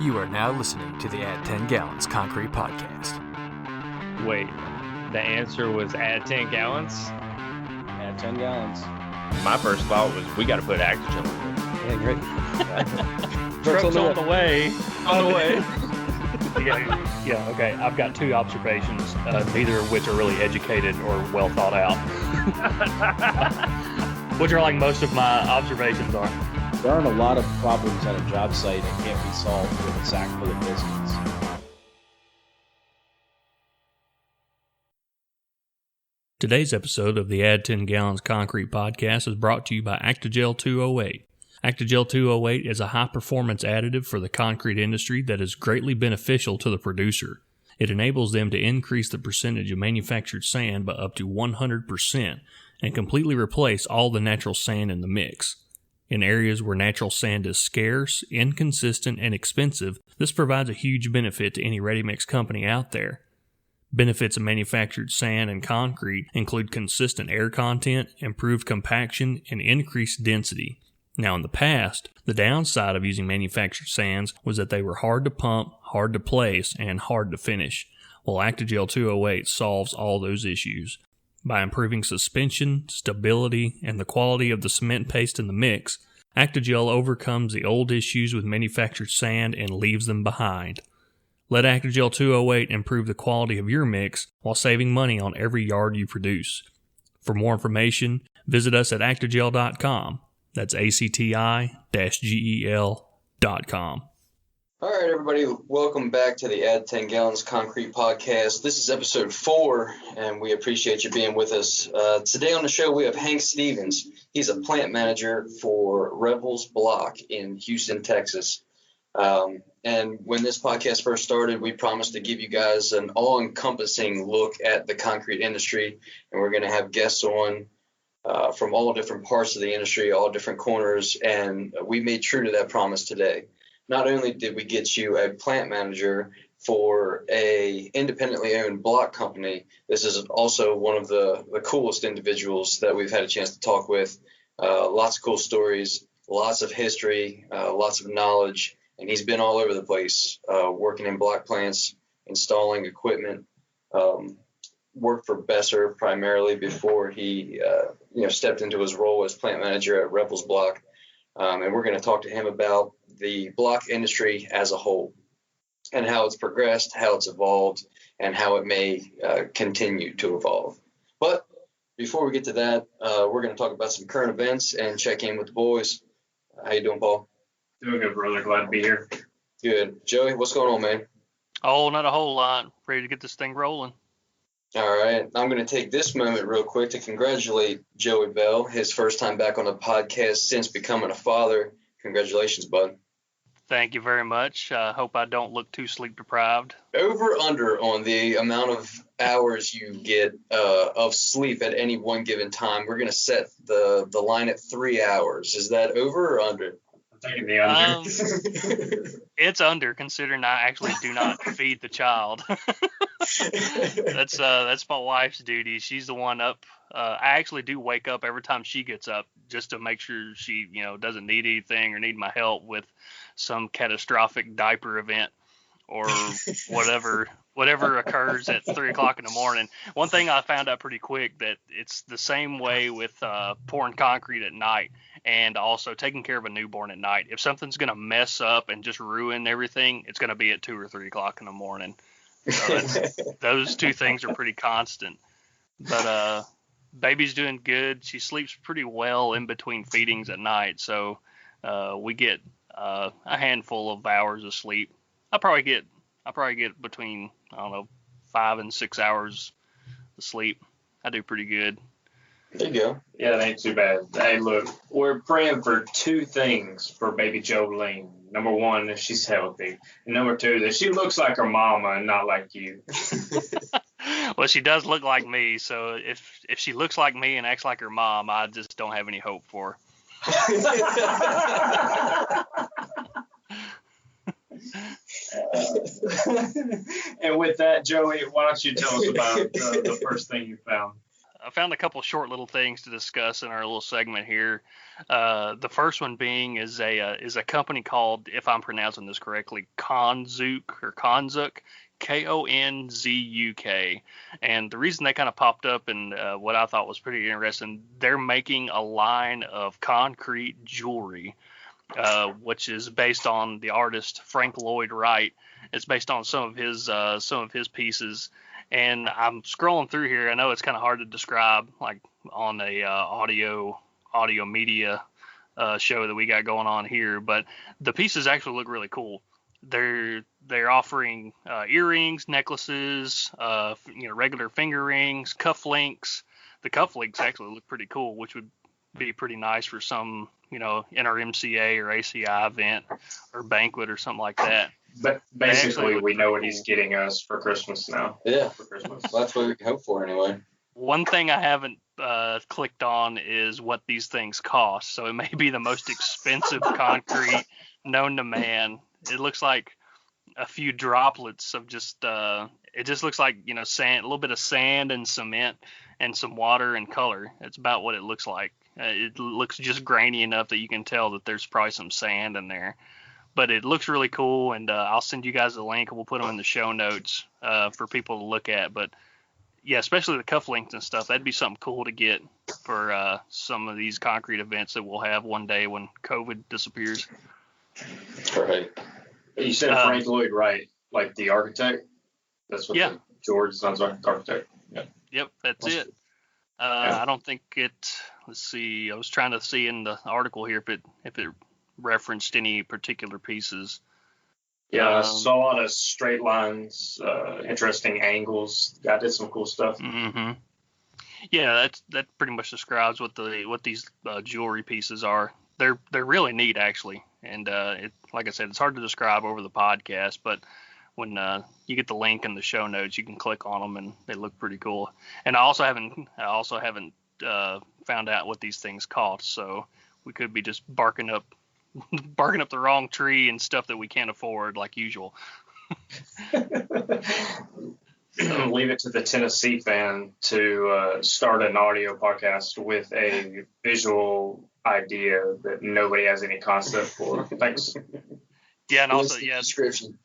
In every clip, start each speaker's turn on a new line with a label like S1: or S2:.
S1: You are now listening to the Add 10 Gallons Concrete Podcast.
S2: Wait, the answer was add 10 gallons?
S3: Add 10 gallons.
S2: My first thought was we got to put Actigel in it.
S3: Yeah, great.
S2: Truck's on the way. On the way.
S4: Yeah, okay. I've got two observations, neither of which are really educated or well thought out. Which are like most of my observations are.
S3: There aren't a lot of problems at a job site that can't be solved with a sack full of biscuits.
S4: Today's episode of the Add 10 Gallons Concrete Podcast is brought to you by Actigel 208. Actigel 208 is a high-performance additive for the concrete industry that is greatly beneficial to the producer. It enables them to increase the percentage of manufactured sand by up to 100% and completely replace all the natural sand in the mix. In areas where natural sand is scarce, inconsistent, and expensive, this provides a huge benefit to any ready-mix company out there. Benefits of manufactured sand and concrete include consistent air content, improved compaction, and increased density. Now, in the past, the downside of using manufactured sands was that they were hard to pump, hard to place, and hard to finish. Well, Actigel 208 solves all those issues. By improving suspension, stability, and the quality of the cement paste in the mix, Actigel overcomes the old issues with manufactured sand and leaves them behind. Let Actigel 208 improve the quality of your mix while saving money on every yard you produce. For more information, visit us at actigel.com. That's ACTI-GEL.com.
S5: All right, everybody, welcome back to the Add 10 Gallons Concrete Podcast. This is episode 4, and we appreciate you being with us. Today on the show, we have Hank Stevens. He's a plant manager for Revels Block in Houston, Texas. And when this podcast first started, we promised to give you guys an all-encompassing look at the concrete industry, and we're going to have guests on from all different parts of the industry, all different corners, and we made true to that promise today. Not only did we get you a plant manager for a independently owned block company, this is also one of the coolest individuals that we've had a chance to talk with. Lots of cool stories, lots of history, lots of knowledge, and he's been all over the place, working in block plants, installing equipment, worked for Besser primarily before he stepped into his role as plant manager at Revels Block. And we're going to talk to him about the block industry as a whole and how it's progressed, how it's evolved, and how it may continue to evolve. But before we get to that, we're going to talk about some current events and check in with the boys. How you doing, Paul?
S6: Doing good, brother. Glad to be here.
S5: Good. Joey, what's going on, man?
S4: Oh, not a whole lot. Ready to get this thing rolling.
S5: All right. I'm going to take this moment real quick to congratulate Joey Bell, his first time back on the podcast since becoming a father. Congratulations, bud.
S4: Thank you very much. Hope I don't look too sleep deprived.
S5: Over under on the amount of hours you get of sleep at any one given time. We're going to set the line at 3 hours. Is that over or under?
S6: I'm taking the under.
S4: It's under, considering I actually do not feed the child. That's my wife's duty. She's the one up. I actually do wake up every time she gets up just to make sure she, doesn't need anything or need my help with some catastrophic diaper event or whatever occurs at 3 o'clock in the morning. One thing I found out pretty quick that it's the same way with pouring concrete at night and also taking care of a newborn at night. If something's going to mess up and just ruin everything, it's going to be at 2 or 3 o'clock in the morning. So those two things are pretty constant. But baby's doing good. She sleeps pretty well in between feedings at night, so we get a handful of hours of sleep. I probably get between 5 and 6 hours of sleep. I do pretty good.
S5: There you go.
S6: Yeah, that ain't too bad. Hey, look, we're praying for 2 things for baby Jolene. Number 1, that she's healthy. And number 2, that she looks like her mama and not like you.
S4: Well, she does look like me, so if she looks like me and acts like her mom, I just don't have any hope for her.
S6: And with that, Joey, why don't you tell us about the first thing you found?
S4: found a couple short little things to discuss in our little segment here. The first one being is a company called, if I'm pronouncing this correctly, Konzuk, Konzuk. And the reason they kind of popped up and what I thought was pretty interesting, they're making a line of concrete jewelry, which is based on the artist Frank Lloyd Wright. It's based on some of his pieces. And I'm scrolling through here. I know it's kind of hard to describe, like on a audio media show that we got going on here, but the pieces actually look really cool. They're offering earrings, necklaces, regular finger rings, cufflinks. The cufflinks actually look pretty cool, which would be pretty nice for some, NRMCA or ACI event or banquet or something like that.
S6: But basically, we know what he's getting us for Christmas now.
S5: Yeah,
S6: for Christmas.
S5: Well, that's what we can hope for anyway.
S4: One thing I haven't clicked on is what these things cost. So it may be the most expensive concrete known to man. It looks like a few droplets of just it just looks like sand, a little bit of sand and cement and some water and color. It's about what it looks like. It looks just grainy enough that you can tell that there's probably some sand in there. But it looks really cool, and I'll send you guys a link, and we'll put them in the show notes for people to look at. But yeah, especially the cufflinks and stuff, that'd be something cool to get for some of these concrete events that we'll have one day when COVID disappears.
S5: Right.
S6: You said Frank Lloyd Wright, like the architect? That's what George's son's architect. Yeah.
S4: Yep, that's it. I don't think it. Let's see. I was trying to see in the article here if it referenced any particular pieces.
S6: Yeah, I saw a lot of straight lines, interesting angles. I did some cool stuff.
S4: Mm-hmm. Yeah, that pretty much describes what these jewelry pieces are. They're really neat actually, and like I said, it's hard to describe over the podcast, but when you get the link in the show notes, you can click on them and they look pretty cool. And I also haven't found out what these things cost, so we could be just barking up the wrong tree and stuff that we can't afford like usual.
S6: Leave it to the Tennessee fan to start an audio podcast with a visual idea that nobody has any concept for. Thanks.
S4: Yeah, and also,
S5: description.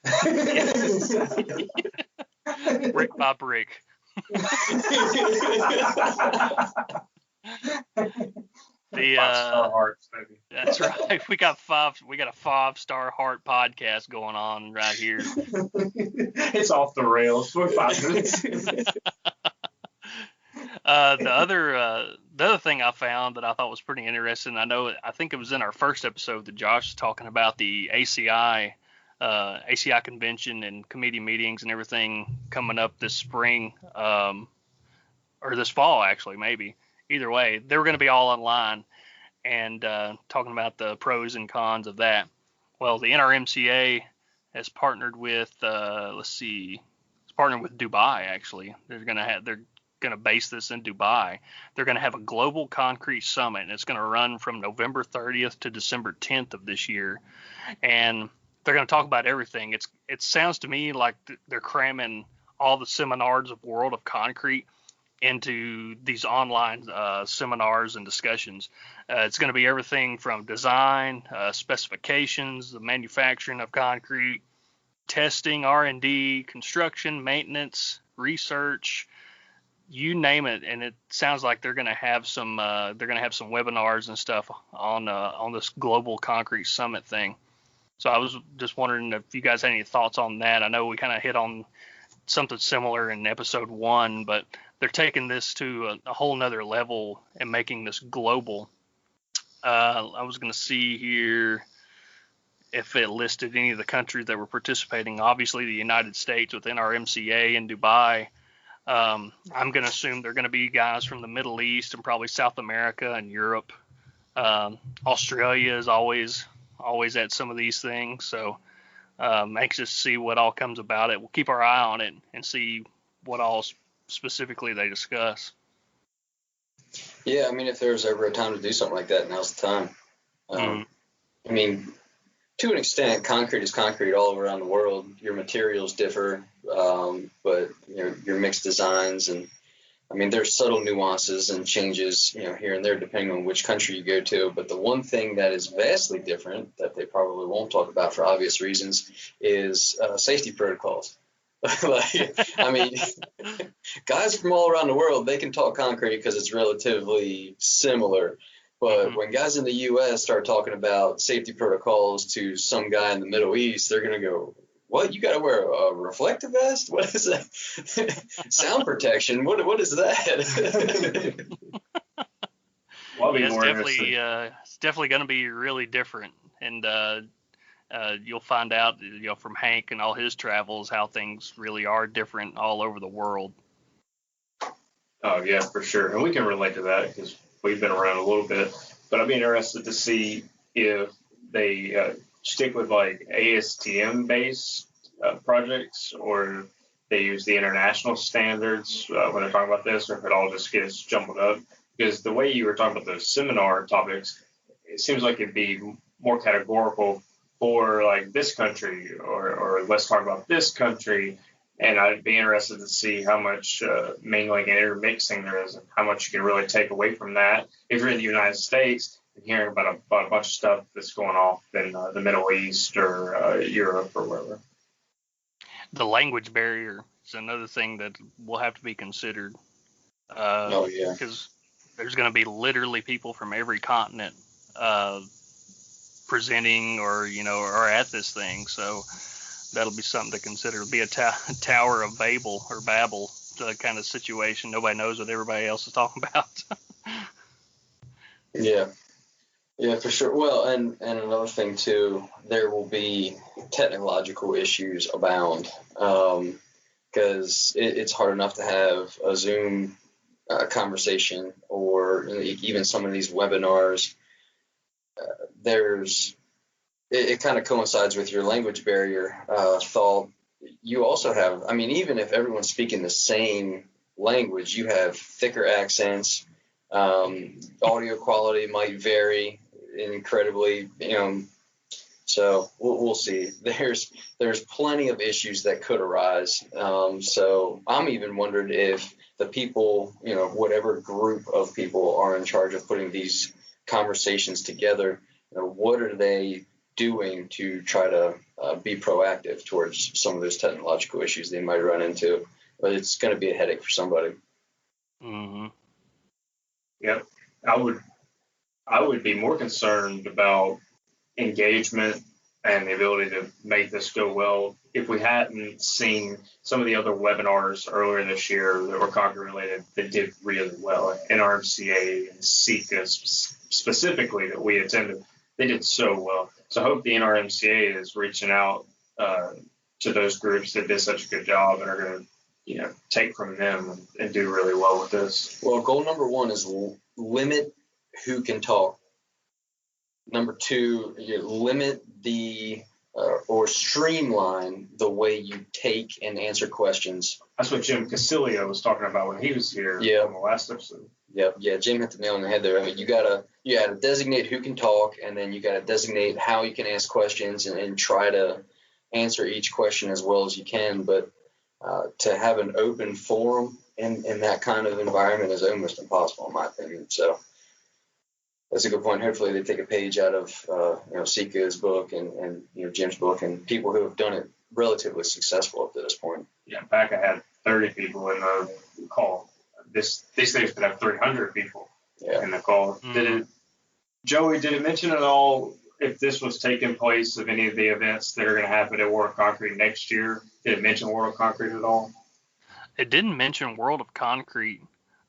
S4: Brick by brick. The
S6: 5-star hearts, maybe.
S4: That's right. We got a 5-star heart podcast going on right here.
S6: It's off the rails for 5 minutes.
S4: The other thing I found that I thought was pretty interesting, I think it was in our first episode that Josh was talking about the ACI convention and committee meetings and everything coming up this spring, or this fall actually, maybe. Either way, they were going to be all online and talking about the pros and cons of that. Well, the NRMCA has partnered with partnered with Dubai actually. They're going to base this in Dubai. They're going to have a global concrete summit, and it's going to run from November 30th to December 10th of this year. And they're going to talk about everything. It sounds to me like they're cramming all the seminars of World of Concrete into these online seminars and discussions. It's going to be everything from design, specifications, the manufacturing of concrete, testing, R&D, construction, maintenance, research, you name it. And it sounds like they're going to have some webinars and stuff on this global concrete summit thing. So I was just wondering if you guys had any thoughts on that. I know we kind of hit on something similar in episode 1, but they're taking this to a whole nother level and making this global. I was going to see here if it listed any of the countries that were participating. Obviously, the United States with NRMCA and Dubai. I'm going to assume they're going to be guys from the Middle East and probably South America and Europe. Australia is always at some of these things. So anxious to see what all comes about it. We'll keep our eye on it and see what all specifically they discuss.
S5: Yeah, I mean, if there's ever a time to do something like that, now's the time. I mean, to an extent, concrete is concrete all around the world. Your materials differ, but your mixed designs and I mean, there's subtle nuances and changes, here and there depending on which country you go to. But the one thing that is vastly different that they probably won't talk about for obvious reasons is safety protocols. I mean, guys from all around the world, they can talk concrete because it's relatively similar. But when guys in the U.S. start talking about safety protocols to some guy in the Middle East, they're going to go, what? You got to wear a reflective vest? What is that? Sound protection? What is that?
S6: Well,
S7: it's definitely going to be really different. And you'll find out, from Hank and all his travels, how things really are different all over the world.
S6: Oh, yeah, for sure. And we can relate to that because we've been around a little bit. But I'd be interested to see if they stick with like ASTM-based projects, or they use the international standards when they're talking about this, or if it all just gets jumbled up. Because the way you were talking about those seminar topics, it seems like it'd be more categorical for like this country, or let's talk about this country. And I'd be interested to see how much mingling and intermixing there is, and how much you can really take away from that. If you're in the United States and hearing about a bunch of stuff that's going off in the Middle East or Europe or wherever.
S7: The language barrier is another thing that will have to be considered.
S5: Oh, yeah.
S7: Because there's going to be literally people from every continent presenting or at this thing. So that'll be something to consider. It'll be a Tower of Babel or Babel kind of situation. Nobody knows what everybody else is talking about.
S5: Yeah, for sure. Well, and another thing too, there will be technological issues abound, because it's hard enough to have a Zoom conversation, or even some of these webinars. It kind of coincides with your language barrier thought. You also have, I mean, even if everyone's speaking the same language, you have thicker accents. Audio quality might vary incredibly, so we'll see. There's plenty of issues that could arise. So I'm even wondered if the people, whatever group of people are in charge of putting these conversations together, what are they doing to try to be proactive towards some of those technological issues they might run into? But it's going to be a headache for somebody.
S7: Mm-hmm.
S6: Yep. I would be more concerned about engagement and the ability to make this go well if we hadn't seen some of the other webinars earlier this year that were concrete related that did really well. NRMCA and SECA specifically that we attended, they did so well. So I hope the NRMCA is reaching out to those groups that did such a good job and are going to take from them and do really well with this.
S5: Well, goal number one is limit who can talk. Number two, limit or streamline the way you take and answer questions.
S6: That's what Jim Casilio was talking about when he was here on the last episode.
S5: Yeah, Jim hit the nail on the head there. I mean, you gotta designate who can talk, and then you gotta designate how you can ask questions, and try to answer each question as well as you can. But to have an open forum in that kind of environment is almost impossible, in my opinion. So that's a good point. Hopefully they take a page out of Sika's book and Jim's book, and people who have done it relatively successful up to this point.
S6: Yeah, back I had 30 people in the call. These days could have 300 people in the call.
S7: Mm-hmm.
S6: Joey, did it mention at all if this was taking place of any of the events that are going to happen at World of Concrete next year? Did it mention World of Concrete at all?
S7: It didn't mention World of Concrete,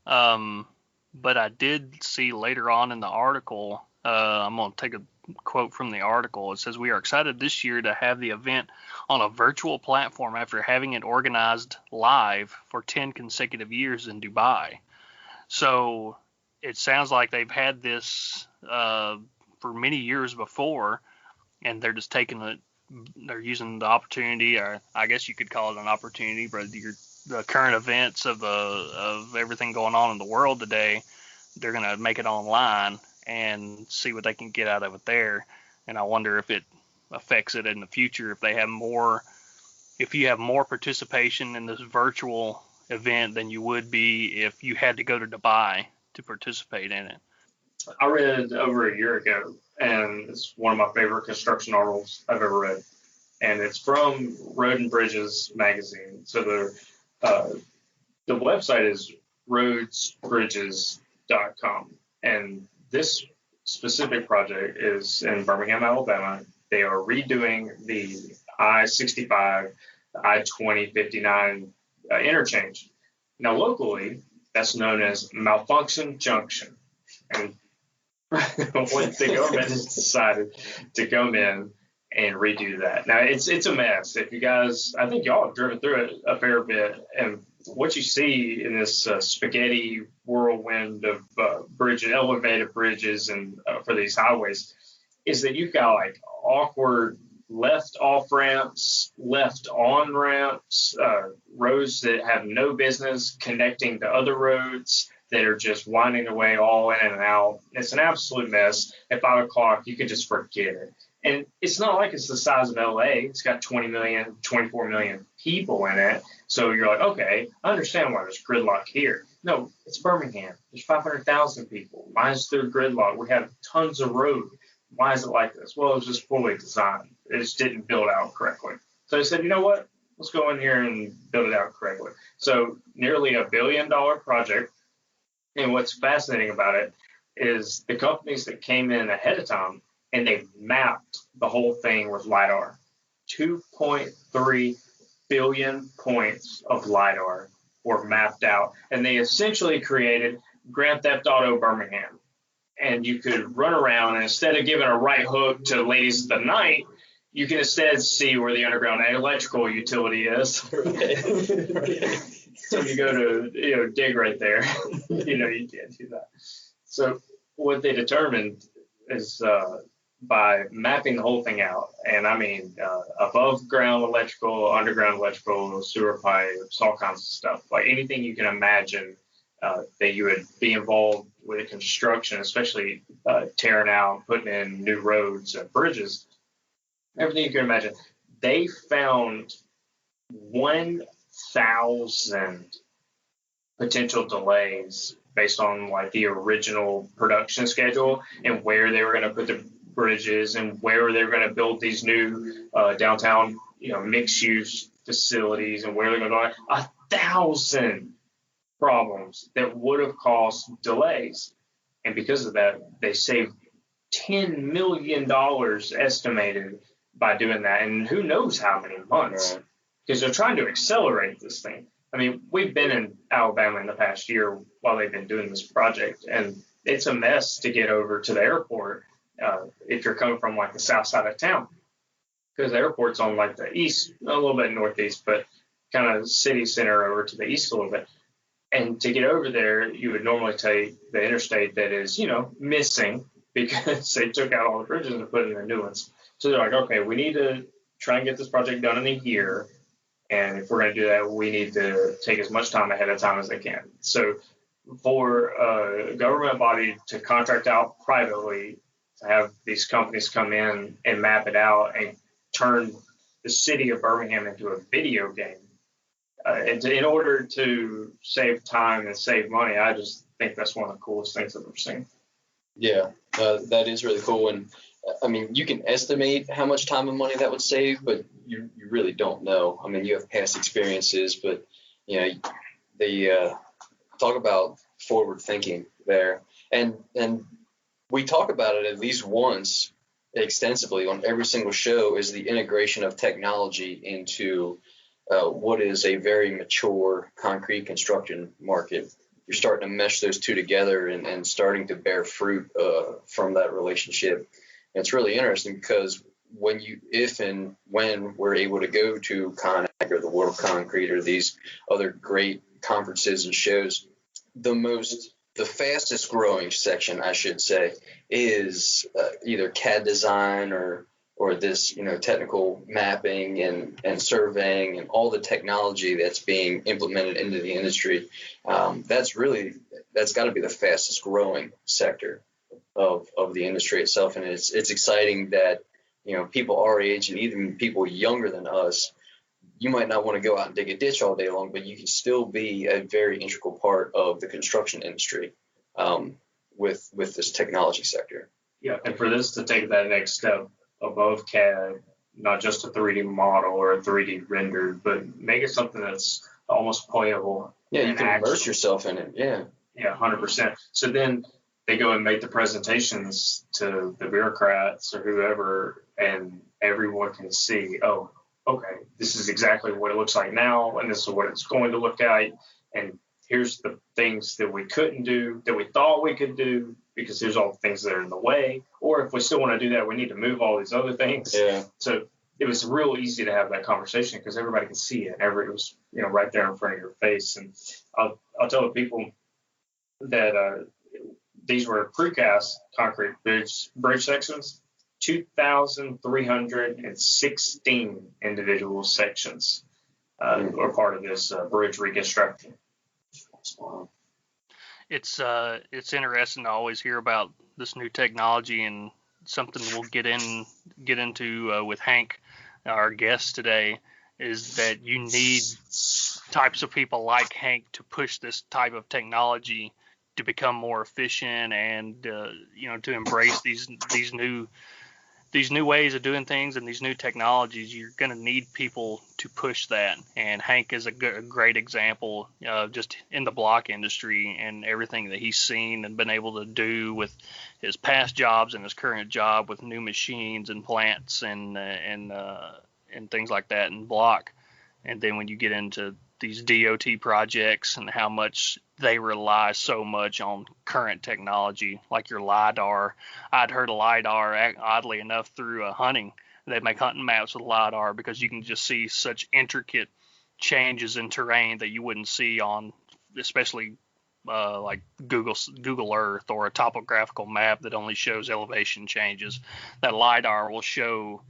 S7: but I did see later on in the article, I'm going to take a quote from the article. It says, "We are excited this year to have the event on a virtual platform after having it organized live for 10 consecutive years in Dubai." So it sounds like they've had this for many years before, and they're just they're using the opportunity, or I guess you could call it an opportunity, but the current events of everything going on in the world today, they're going to make it online and see what they can get out of it there. And I wonder if it affects it in the future, if you have more participation in this virtual event than you would be if you had to go to Dubai to participate in it.
S6: I read over a year ago, and it's one of my favorite construction articles I've ever read. And it's from Road and Bridges magazine. So the website is roadsbridges.com. And this specific project is in Birmingham, Alabama. They are redoing the I-65, the I-20-59 interchange. Now, locally, that's known as Malfunction Junction. And what the government has decided to come in and redo that. Now, it's a mess. If you guys, I think y'all have driven through it a fair bit, and what you see in this spaghetti whirlwind of bridges, elevated bridges, and for these highways, is that you've got like awkward left off ramps, left on ramps, roads that have no business connecting to other roads that are just winding their way all in and out. It's an absolute mess. At 5 o'clock, you can just forget it. And it's not like it's the size of LA. It's got 20 million, 24 million people in it. So you're like, okay, I understand why there's gridlock here. No, it's Birmingham. There's 500,000 people. Why is there gridlock? We have tons of road. Why is it like this? Well, it was just poorly designed. It just didn't build out correctly. So I said, you know what? Let's go in here and build it out correctly. So nearly $1 billion project. And what's fascinating about it is the companies that came in ahead of time, and they mapped the whole thing with LiDAR. 2.3 billion points of LiDAR were mapped out. And they essentially created Grand Theft Auto Birmingham. And you could run around, and instead of giving a right hook to Ladies of the Night, you can instead see where the underground electrical utility is. So you go to, dig right there. You can't do that. So what they determined is by mapping the whole thing out, and I mean above ground electrical, underground electrical, sewer pipes, all kinds of stuff, like anything you can imagine that you would be involved with construction, especially tearing out, putting in new roads and bridges, everything you can imagine. They found 1,000 potential delays based on like the original production schedule and where they were going to put the bridges and where they were going to build these new downtown, mixed use facilities, and where they're going to 1,000 problems that would have caused delays. And because of that, they saved $10 million estimated by doing that. And who knows how many months, because they're trying to accelerate this thing. I mean, we've been in Alabama in the past year while they've been doing this project, and it's a mess to get over to the airport if you're coming from like the south side of town, because the airport's on like the east, a little bit northeast, but kind of city center over to the east a little bit. And to get over there, you would normally take the interstate that is, missing because they took out all the bridges and put in the new ones. So they're like, okay, we need to try and get this project done in a year. And if we're going to do that, we need to take as much time ahead of time as they can. So for a government body to contract out privately, to have these companies come in and map it out and turn the city of Birmingham into a video game, in order to save time and save money, I just think that's one of the coolest things I've ever seen.
S5: Yeah, that is really cool. And I mean, you can estimate how much time and money that would save, but you really don't know. I mean, you have past experiences, but they talk about forward thinking there, and we talk about it at least once extensively on every single show, is the integration of technology into what is a very mature concrete construction market. You're starting to mesh those two together and starting to bear fruit from that relationship. And it's really interesting because if and when we're able to go to ConAg or the World of Concrete or these other great conferences and shows, the fastest growing section, I should say, is either CAD design or this, technical mapping and surveying and all the technology that's being implemented into the industry. That's got to be the fastest growing sector of the industry itself. And it's exciting that, people our age and even people younger than us you might not want to go out and dig a ditch all day long, but you can still be a very integral part of the construction industry with this technology sector.
S6: Yeah, and for this to take that next step above CAD, not just a 3D model or a 3D rendered, but make it something that's almost playable.
S5: Yeah, you can immerse yourself in it. Yeah.
S6: Yeah, 100%. So then they go and make the presentations to the bureaucrats or whoever, and everyone can see, oh, okay, this is exactly what it looks like now, and this is what it's going to look like, and here's the things that we couldn't do that we thought we could do because here's all the things that are in the way, or if we still want to do that, we need to move all these other things.
S5: Yeah.
S6: So it was real easy to have that conversation because everybody could see it. It was, right there in front of your face. And I'll tell the people that these were precast concrete bridge sections, 2,316 individual sections are part of this bridge reconstruction.
S7: It's interesting to always hear about this new technology, and something we'll get into with Hank, our guest today, is that you need types of people like Hank to push this type of technology to become more efficient and to embrace these new ways of doing things and these new technologies. You're going to need people to push that, and Hank is a great example just in the block industry and everything that he's seen and been able to do with his past jobs and his current job with new machines and plants and things like that in block. And then when you get into these DOT projects and how much they rely so much on current technology, like your LiDAR. I'd heard of LiDAR, oddly enough, through hunting. They make hunting maps with LiDAR because you can just see such intricate changes in terrain that you wouldn't see on, especially like Google Earth or a topographical map that only shows elevation changes. That LiDAR will show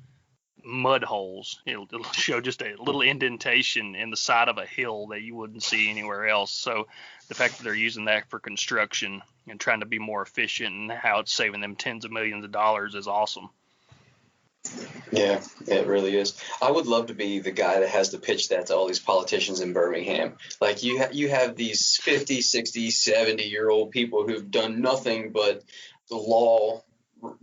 S7: mud holes. It'll show just a little indentation in the side of a hill that you wouldn't see anywhere else. So the fact that they're using that for construction and trying to be more efficient and how it's saving them tens of millions of dollars is awesome.
S5: Yeah, it really is. I would love to be the guy that has to pitch that to all these politicians in Birmingham. Like you have these 50, 60, 70-year-old people who've done nothing but the law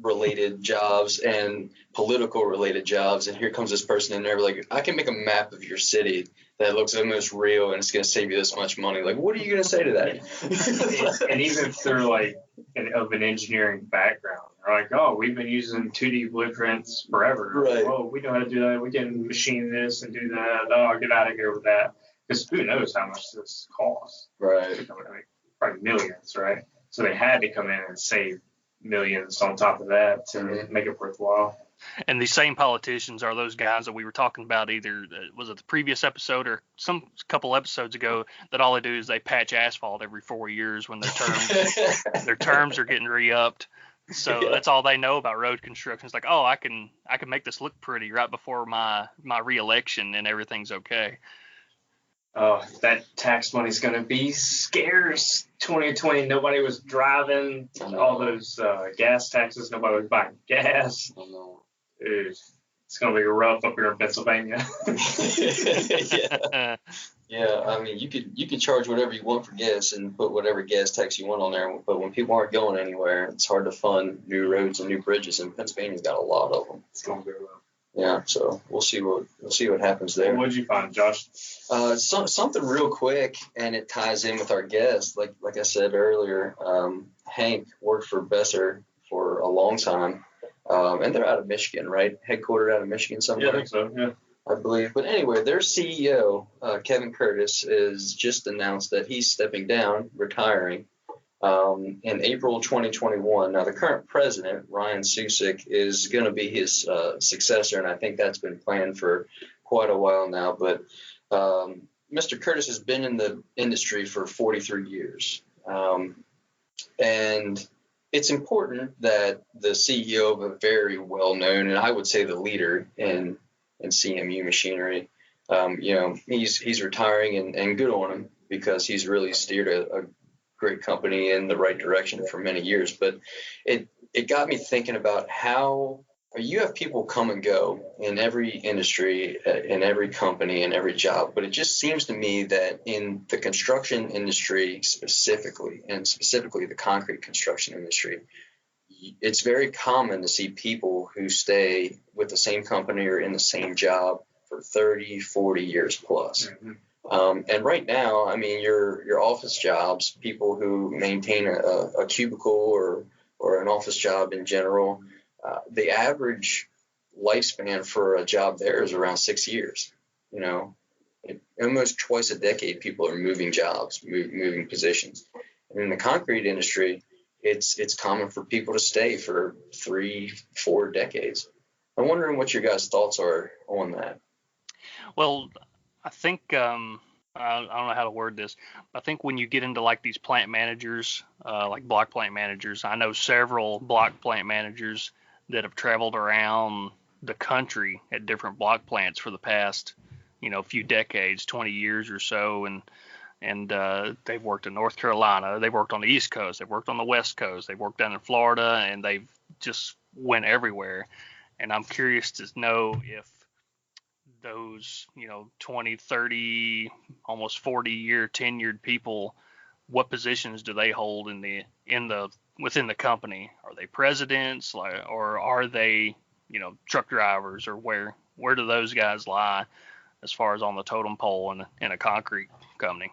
S5: related jobs and political related jobs, and here comes this person in there like, I can make a map of your city that looks almost real and it's going to save you this much money. Like, what are you going to say to that?
S6: And even if they're like of an engineering background, they're like, oh, we've been using 2D blueprints forever.
S5: Right.
S6: Oh, we know how to do that. We can machine this and do that. Oh, get out of here with that. Because who knows how much this costs?
S5: Right.
S6: I mean, probably millions, right? So they had to come in and save millions on top of that to make it worthwhile.
S7: And these same politicians are those guys that we were talking about, either was it the previous episode or some couple episodes ago, that all they do is they patch asphalt every 4 years when their terms are getting re-upped. So that's all they know about road construction. It's like, oh, I can make this look pretty right before my re-election and everything's okay.
S6: Oh, that tax money's going to be scarce. 2020, nobody was driving. All those gas taxes, nobody was buying gas. It's going to be rough up here in Pennsylvania.
S5: Yeah, I mean, you can charge whatever you want for gas and put whatever gas tax you want on there, but when people aren't going anywhere, it's hard to fund new roads and new bridges, and Pennsylvania's got a lot of them.
S6: It's going to be rough.
S5: Yeah, so we'll see what happens there.
S6: What did you find, Josh?
S5: Something real quick, and it ties in with our guest. Like I said earlier, Hank worked for Besser for a long time, and they're out of Michigan, right? Headquartered out of Michigan somewhere.
S6: Yeah, I think so. Yeah,
S5: I believe. But anyway, their CEO, Kevin Curtis, is just announced that he's stepping down, retiring. In April 2021. Now, the current president, Ryan Susick, is going to be his successor, and I think that's been planned for quite a while now. But Mr. Curtis has been in the industry for 43 years. And it's important that the CEO of a very well-known, and I would say the leader in CMU machinery, he's retiring, and good on him, because he's really steered a great company in the right direction for many years. But it got me thinking about how you have people come and go in every industry, in every company, in every job, but it just seems to me that in the construction industry specifically, and specifically the concrete construction industry, it's very common to see people who stay with the same company or in the same job for 30, 40 years plus. And right now, I mean, your office jobs, people who maintain a cubicle or an office job in general, the average lifespan for a job there is around 6 years. You know, almost twice a decade, people are moving jobs, moving positions. And in the concrete industry, it's common for people to stay for 3, 4 decades. I'm wondering what your guys' thoughts are on that.
S7: Well, I think I don't know how to word this. I think when you get into like these plant managers, like block plant managers, I know several block plant managers that have traveled around the country at different block plants for the past, few decades, 20 years or so, and they've worked in North Carolina, they've worked on the East Coast, they've worked on the West Coast, they've worked down in Florida, and they've just went everywhere. And I'm curious to know if those 20, 30, almost 40-year tenured people, what positions do they hold within the company? Are they presidents, or are they truck drivers, or where do those guys lie as far as on the totem pole in a concrete company?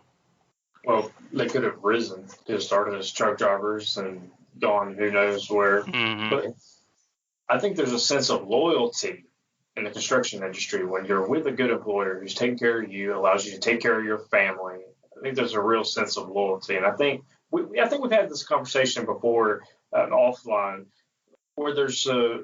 S6: Well, they could have risen, could have started as truck drivers and gone who knows where.
S7: Mm-hmm.
S6: But I think there's a sense of loyalty in the construction industry when you're with a good employer who's taking care of you, allows you to take care of your family. I think there's a real sense of loyalty, and I think we've had this conversation before offline, where there's a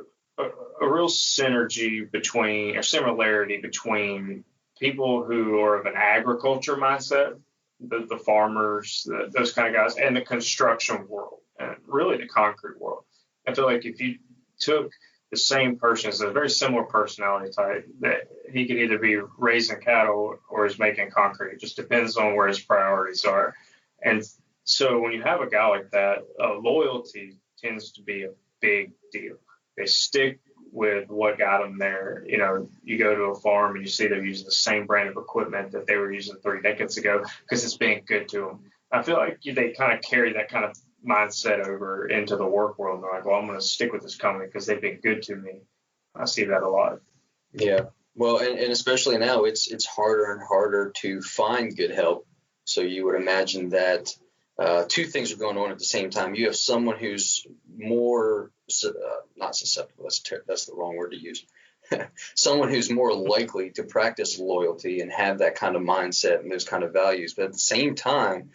S6: real synergy between, or similarity between people who are of an agriculture mindset, the farmers, those kind of guys, and the construction world, and really the concrete world. I feel like if you took the same person, it's a very similar personality type, that he could either be raising cattle or is making concrete. It just depends on where his priorities are. And so when you have a guy like that, loyalty tends to be a big deal. They stick with what got them there. You go to a farm and you see they're using the same brand of equipment that they were using 3 decades ago because it's being good to them. I feel like they kind of carry that kind of mindset over into the work world. And they're like, well, I'm going to stick with this company because they've been good to me. I see that a lot.
S5: Yeah. Well, and especially now, it's harder and harder to find good help. So you would imagine that two things are going on at the same time. You have someone who's more not susceptible. That's the wrong word to use. Someone who's more likely to practice loyalty and have that kind of mindset and those kind of values. But at the same time,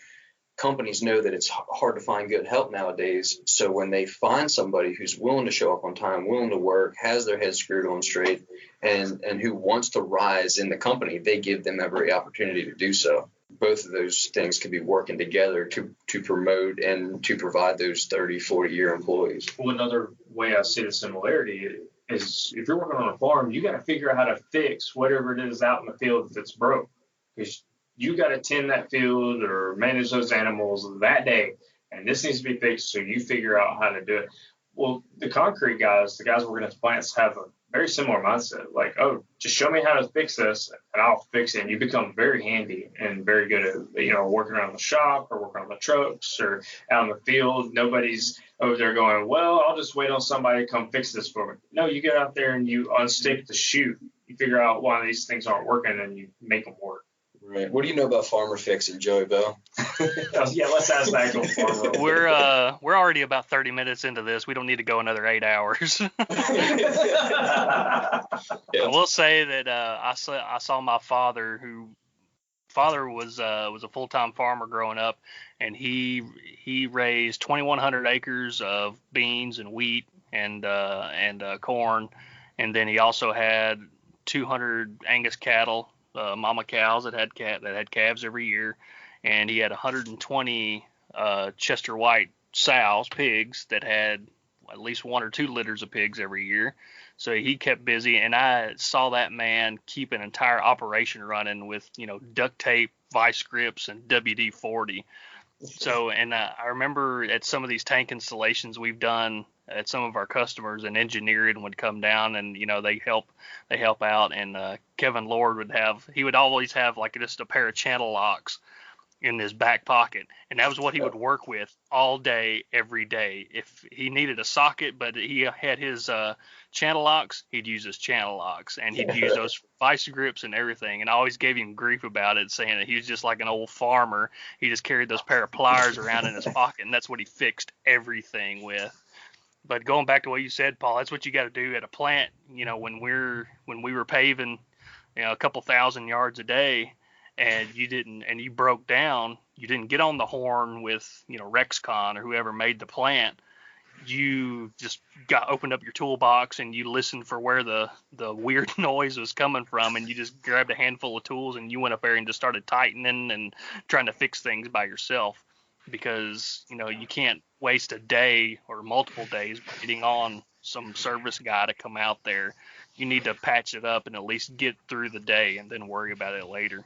S5: companies know that it's hard to find good help nowadays. So when they find somebody who's willing to show up on time, willing to work, has their head screwed on straight, and who wants to rise in the company, they give them every opportunity to do so. Both of those things could be working together to promote and to provide those 30, 40-year employees.
S6: Well, another way I see the similarity is if you're working on a farm, you got to figure out how to fix whatever it is out in the field that's broke. Because you got to tend that field or manage those animals that day, and this needs to be fixed, so you figure out how to do it. Well, the concrete guys, the guys working at the plants, have a very similar mindset. Like, oh, just show me how to fix this, and I'll fix it. And you become very handy and very good at, working around the shop or working on the trucks or out in the field. Nobody's over there going, well, I'll just wait on somebody to come fix this for me. No, you get out there and you unstick the chute. You figure out why these things aren't working, and you make them work.
S5: Right. What do you know about farmer fixing, Joey Bell?
S6: Yeah, let's ask that to farmer.
S7: We're already about 30 minutes into this. We don't need to go another 8 hours. I will say that I saw my father, who was a full-time farmer growing up, and he raised 2,100 acres of beans and wheat and corn, and then he also had 200 Angus cattle. Mama cows that had calves every year, and he had 120 Chester White sows, pigs, that had at least 1 or 2 litters of pigs every year. So he kept busy, and I saw that man keep an entire operation running with duct tape, vice grips, and WD-40. So, and I remember at some of these tank installations we've done at some of our customers and engineer it and would come down and, they help out. And Kevin Lord would always have like just a pair of channel locks in his back pocket, and that was what he would work with all day, every day. If he needed a socket, but he had his channel locks, he'd use his channel locks, and he'd use those vice grips and everything. And I always gave him grief about it, saying that he was just like an old farmer. He just carried those pair of pliers around in his pocket, and that's what he fixed everything with. But going back to what you said, Paul, that's what you got to do at a plant. When we were paving, a couple thousand yards a day, and you broke down, you didn't get on the horn with, Rexcon or whoever made the plant. You just opened up your toolbox and you listened for where the weird noise was coming from, and you just grabbed a handful of tools and you went up there and just started tightening and trying to fix things by yourself, because, you can't waste a day or multiple days getting on some service guy to come out there. You need to patch it up and at least get through the day and then worry about it later.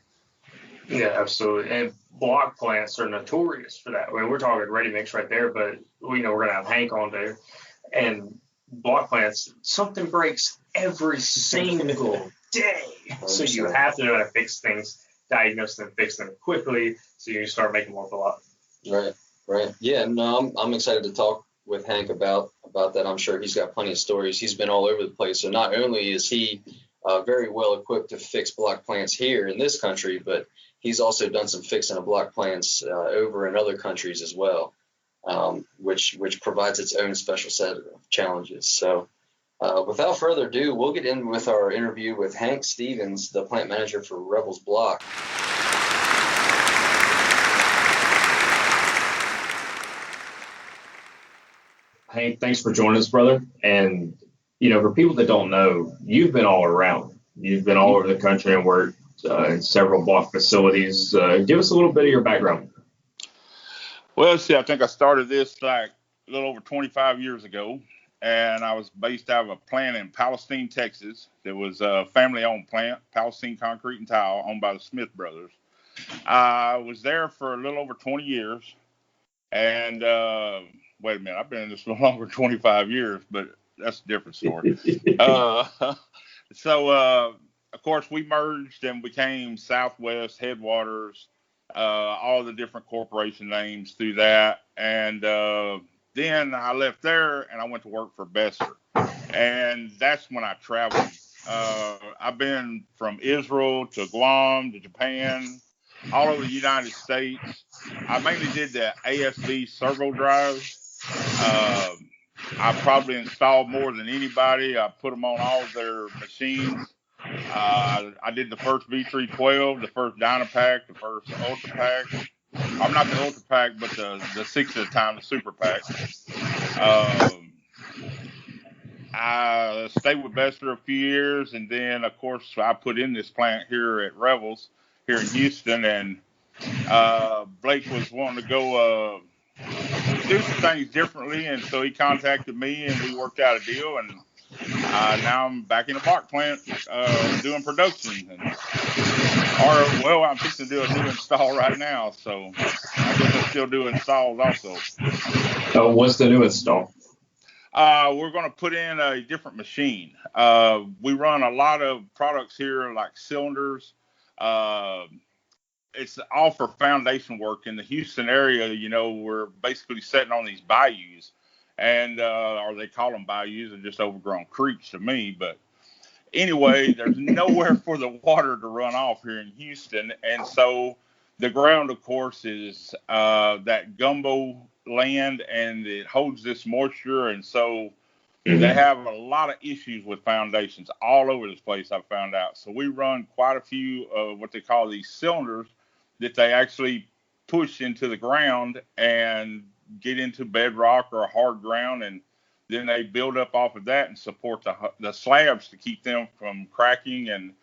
S6: Yeah, absolutely. And block plants are notorious for that. I mean, we're talking ready mix right there, but we know we're going to have Hank on there. And block plants, something breaks every single day. So you have to know how to fix things, diagnose them, fix them quickly, so you can start making more of a lot.
S5: Right. Yeah, no, I'm excited to talk with Hank about that. I'm sure he's got plenty of stories. He's been all over the place. So not only is he very well equipped to fix block plants here in this country, but he's also done some fixing of block plants over in other countries as well, which provides its own special set of challenges. So without further ado, we'll get in with our interview with Hank Stevens, the plant manager for Revels Block.
S3: Hank, thanks for joining us, brother. And, for people that don't know, you've been all around. You've been all over the country and worked in several block facilities. Give us a little bit of your background.
S8: Well, see, I think I started this like a little over 25 years ago, and I was based out of a plant in Palestine, Texas. It was a family-owned plant, Palestine Concrete and Tile, owned by the Smith brothers. I was there for a little over 20 years, and wait a minute, I've been in this a little longer than 25 years, but that's a different story. Of course, we merged and became Southwest Headwaters, all the different corporation names through that. And then I left there and I went to work for Besser. And that's when I traveled. I've been from Israel to Guam to Japan, all over the United States. I mainly did the ASB servo drives. I probably installed more than anybody. I put them on all their machines. I did the first V312, the first Dynapack, the first Ultra Pack. I'm not the Ultra Pack, but the 6 at a time, the Super Pack. I stayed with Besser a few years, and then, of course, I put in this plant here at Revels, here in Houston, and Blake was wanting to go do some things differently, and so he contacted me, and we worked out a deal, and now I'm back in the block plant doing production. I'm fixing to do a new install right now, so I guess I still do installs also.
S3: What's the new install?
S8: We're going to put in a different machine. We run a lot of products here like cylinders. It's all for foundation work in the Houston area. We're basically sitting on these bayous, and or they call them bayous, they're just overgrown creeks to me. But anyway, there's nowhere for the water to run off here in Houston, and so the ground, of course, is that gumbo land, and it holds this moisture, and so they have a lot of issues with foundations all over this place, I've found out. So we run quite a few of what they call these cylinders that they actually push into the ground and get into bedrock or hard ground, and then they build up off of that and support the slabs to keep them from cracking. And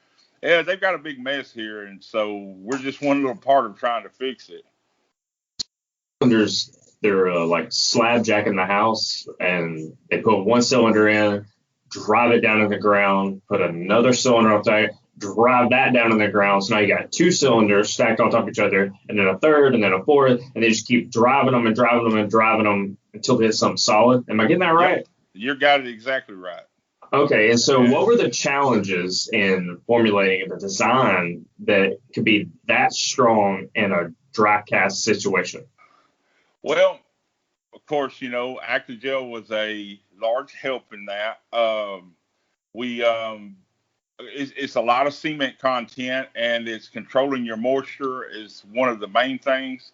S8: yeah, they've got a big mess here, and so we're just one little part of trying to fix it.
S3: They're like slab jacking the house, and they put one cylinder in, drive it down in the ground, put another cylinder up there, drive that down in the ground. So now you got 2 cylinders stacked on top of each other, and then a third, and then a fourth, and they just keep driving them and driving them and driving them until they hit something solid. Am I getting that right?
S8: Yep. You got it exactly right.
S3: Okay, and so what were the challenges in formulating the design that could be that strong in a dry cast situation?
S8: Well, of course, Actigel was a large help in that. It's a lot of cement content, and it's controlling your moisture is one of the main things.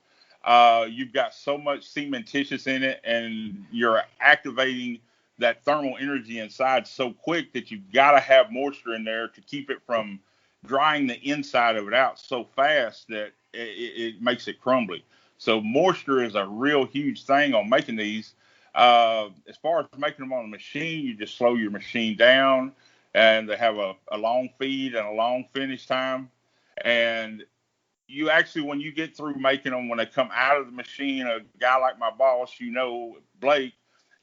S8: You've got so much cementitious in it, and you're activating that thermal energy inside so quick that you've got to have moisture in there to keep it from drying the inside of it out so fast that it makes it crumbly. So moisture is a real huge thing on making these. As far as making them on the machine, you just slow your machine down, and they have a long feed and a long finish time. And you actually, when you get through making them, when they come out of the machine, a guy like my boss, Blake,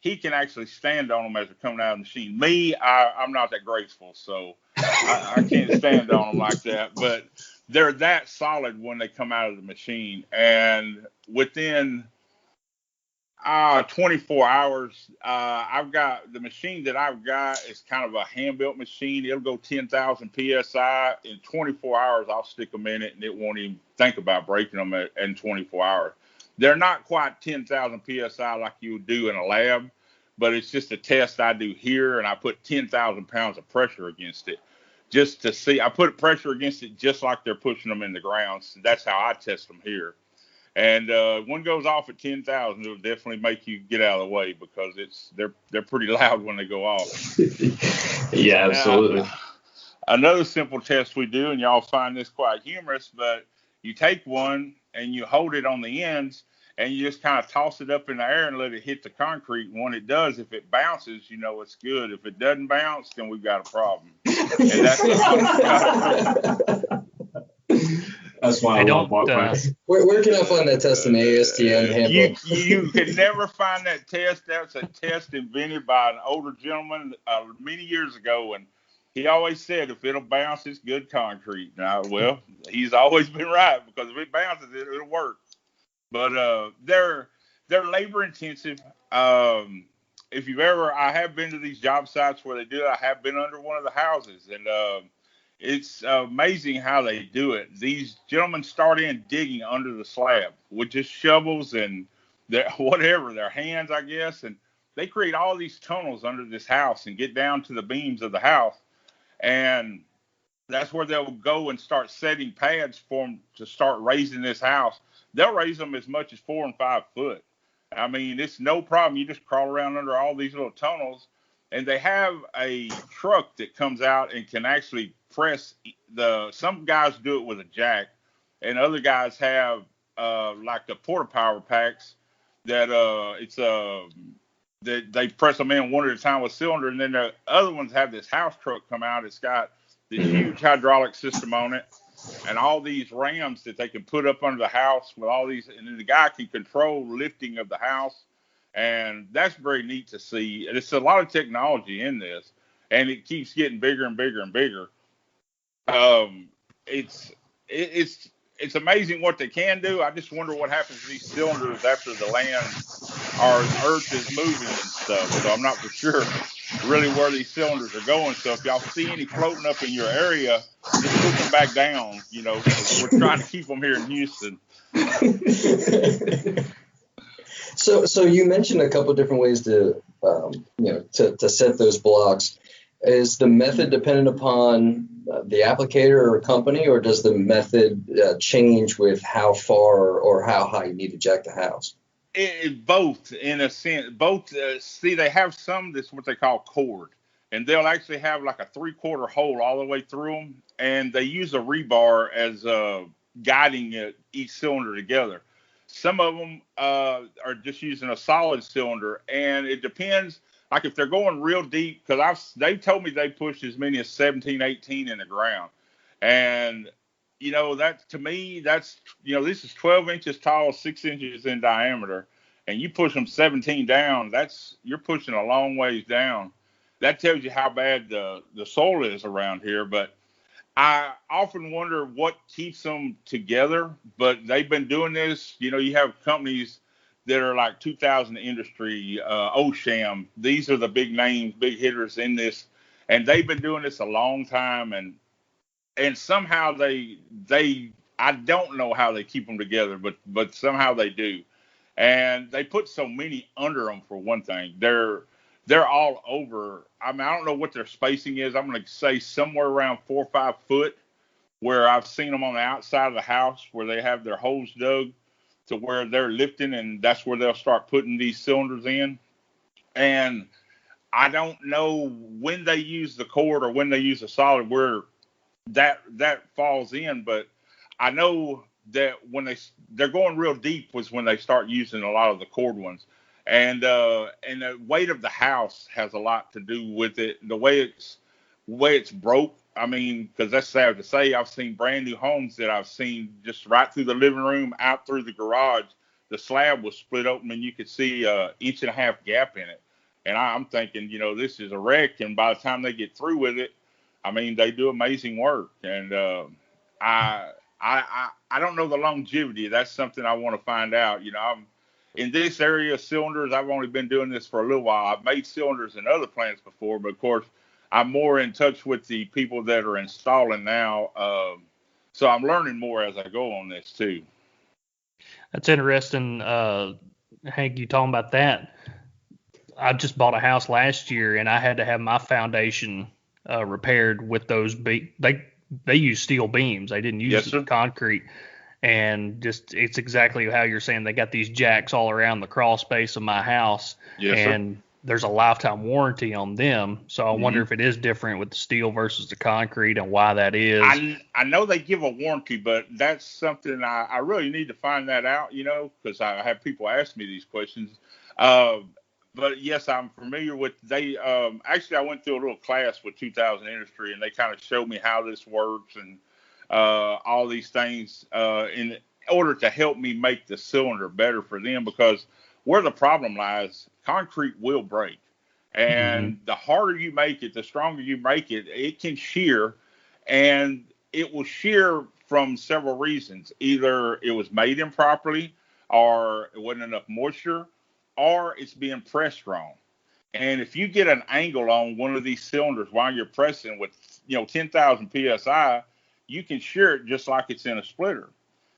S8: he can actually stand on them as they're coming out of the machine. Me, I'm not that graceful, so I can't stand on them like that. But they're that solid when they come out of the machine. And within 24 hours, I've got the machine that I've got is kind of a hand-built machine. It'll go 10,000 PSI. In 24 hours, I'll stick them in it, and it won't even think about breaking them in 24 hours. They're not quite 10,000 PSI like you would do in a lab, but it's just a test I do here, and I put 10,000 pounds of pressure against it just to see. I put pressure against it just like they're pushing them in the ground. So that's how I test them here. And one goes off at 10,000, it'll definitely make you get out of the way because they're pretty loud when they go off.
S3: Yeah, absolutely.
S8: Another simple test we do, and y'all find this quite humorous, but you take one and you hold it on the ends and you just kind of toss it up in the air and let it hit the concrete. And when it does, if it bounces, it's good. If it doesn't bounce, then we've got a problem. And that's
S3: That's why I love block plants.
S5: Where can I find that test in the ASTM handbook?
S8: You can never find that test. That's a test invented by an older gentleman many years ago, and he always said if it'll bounce, it's good concrete. Now, well, he's always been right because if it bounces, it'll work. But they're labor intensive. If you've I have been to these job sites where they do it. I have been under one of the houses, and it's amazing how they do it. These gentlemen start in digging under the slab with just shovels and their hands, I guess. And they create all these tunnels under this house and get down to the beams of the house. And that's where they'll go and start setting pads for them to start raising this house. They'll raise them as much as 4 and 5 foot. I mean, it's no problem. You just crawl around under all these little tunnels. And they have a truck that comes out and can actually press some guys do it with a jack, and other guys have like the porta power packs that that they press them in one at a time with a cylinder, and then the other ones have this house truck come out. It's got this huge hydraulic system on it and all these rams that they can put up under the house with all these, and then the guy can control lifting of the house. And that's very neat to see. And it's a lot of technology in this, and it keeps getting bigger and bigger and bigger. It's amazing what they can do. I just wonder what happens to these cylinders after the land or the earth is moving and stuff. So I'm not for sure really where these cylinders are going. So if y'all see any floating up in your area, just put them back down. Because we're trying to keep them here in Houston.
S5: So you mentioned a couple of different ways to set those blocks. Is the method dependent upon the applicator or company, or does the method change with how far or how high you need to jack the house?
S8: Both, in a sense. Both. See, they have some that's what they call cord, and they'll actually have like a 3/4 hole all the way through them, and they use a rebar as guiding each cylinder together. Some of them are just using a solid cylinder, and it depends. Like if they're going real deep, because they've told me they pushed as many as 17, 18 in the ground. And, that to me, that's, this is 12 inches tall, 6 inches in diameter, and you push them 17 down, you're pushing a long ways down. That tells you how bad the soil is around here. But I often wonder what keeps them together, but they've been doing this. You have companies that are like 2000 Industry, Osham. These are the big names, big hitters in this, and they've been doing this a long time. And somehow they I don't know how they keep them together, but somehow they do. And they put so many under them for one thing. They're all over. I mean, I don't know what their spacing is. I'm going to say somewhere around 4 or 5 foot, where I've seen them on the outside of the house where they have their holes dug to where they're lifting, and that's where they'll start putting these cylinders in. And I don't know when they use the cord or when they use the solid where that falls in, but I know that when they're going real deep was when they start using a lot of the cord ones. And the weight of the house has a lot to do with it. The way it's broke. I mean, because that's sad to say. I've seen brand new homes that I've seen just right through the living room, out through the garage. The slab was split open, and you could see 1.5 inch gap in it. And I'm thinking, this is a wreck. And by the time they get through with it, I mean, they do amazing work. And I don't know the longevity. That's something I want to find out. I'm in this area of cylinders. I've only been doing this for a little while. I've made cylinders in other plants before, but of course, I'm more in touch with the people that are installing now. So I'm learning more as I go on this too.
S7: That's interesting. Hank, you talking about that? I just bought a house last year, and I had to have my foundation repaired with those. They use steel beams. They didn't use concrete. And just it's exactly how you're saying. They got these jacks all around the crawl space of my house.
S8: Yes,
S7: and
S8: sir.
S7: There's a lifetime warranty on them. So I wonder if it is different with the steel versus the concrete and why that is.
S8: I know they give a warranty, but that's something I really need to find that out, because I have people ask me these questions. But yes, I'm familiar with actually I went through a little class with 2000 Industry, and they kind of showed me how this works and all these things in order to help me make the cylinder better for them, because where the problem lies, concrete will break. And the harder you make it, the stronger you make it, it can shear, and it will shear from several reasons. Either it was made improperly, or it wasn't enough moisture, or it's being pressed wrong. And if you get an angle on one of these cylinders while you're pressing with 10,000 psi, you can shear it just like it's in a splitter.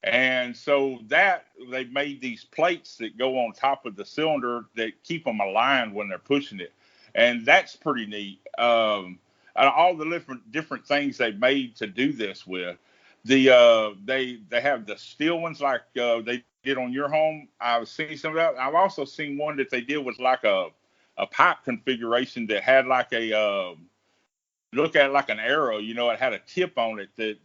S8: And so that they made these plates that go on top of the cylinder that keep them aligned when they're pushing it, and that's pretty neat. All the different things they made to do this with. They have the steel ones like they did on your home. I've seen some of that. I've also seen one that they did was like a pipe configuration that had like a look at it like an arrow. It had a tip on it that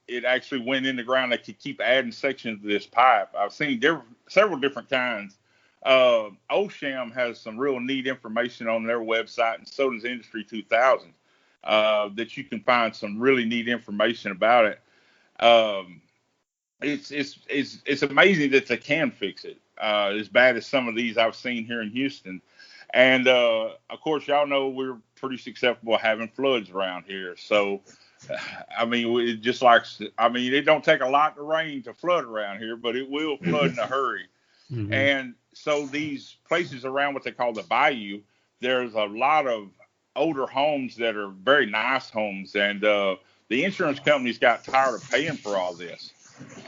S8: it actually went in the ground. They could keep adding sections of this pipe. I've seen several different kinds. Osham has some real neat information on their website, and so does Industry 2000, that you can find some really neat information about it. It's amazing that they can fix it, as bad as some of these I've seen here in Houston. And of course, y'all know we're pretty susceptible having floods around here. So, I mean, it don't take a lot of rain to flood around here, but it will flood in a hurry. And so these places around what they call the bayou, there's a lot of older homes that are very nice homes, and the insurance companies got tired of paying for all this.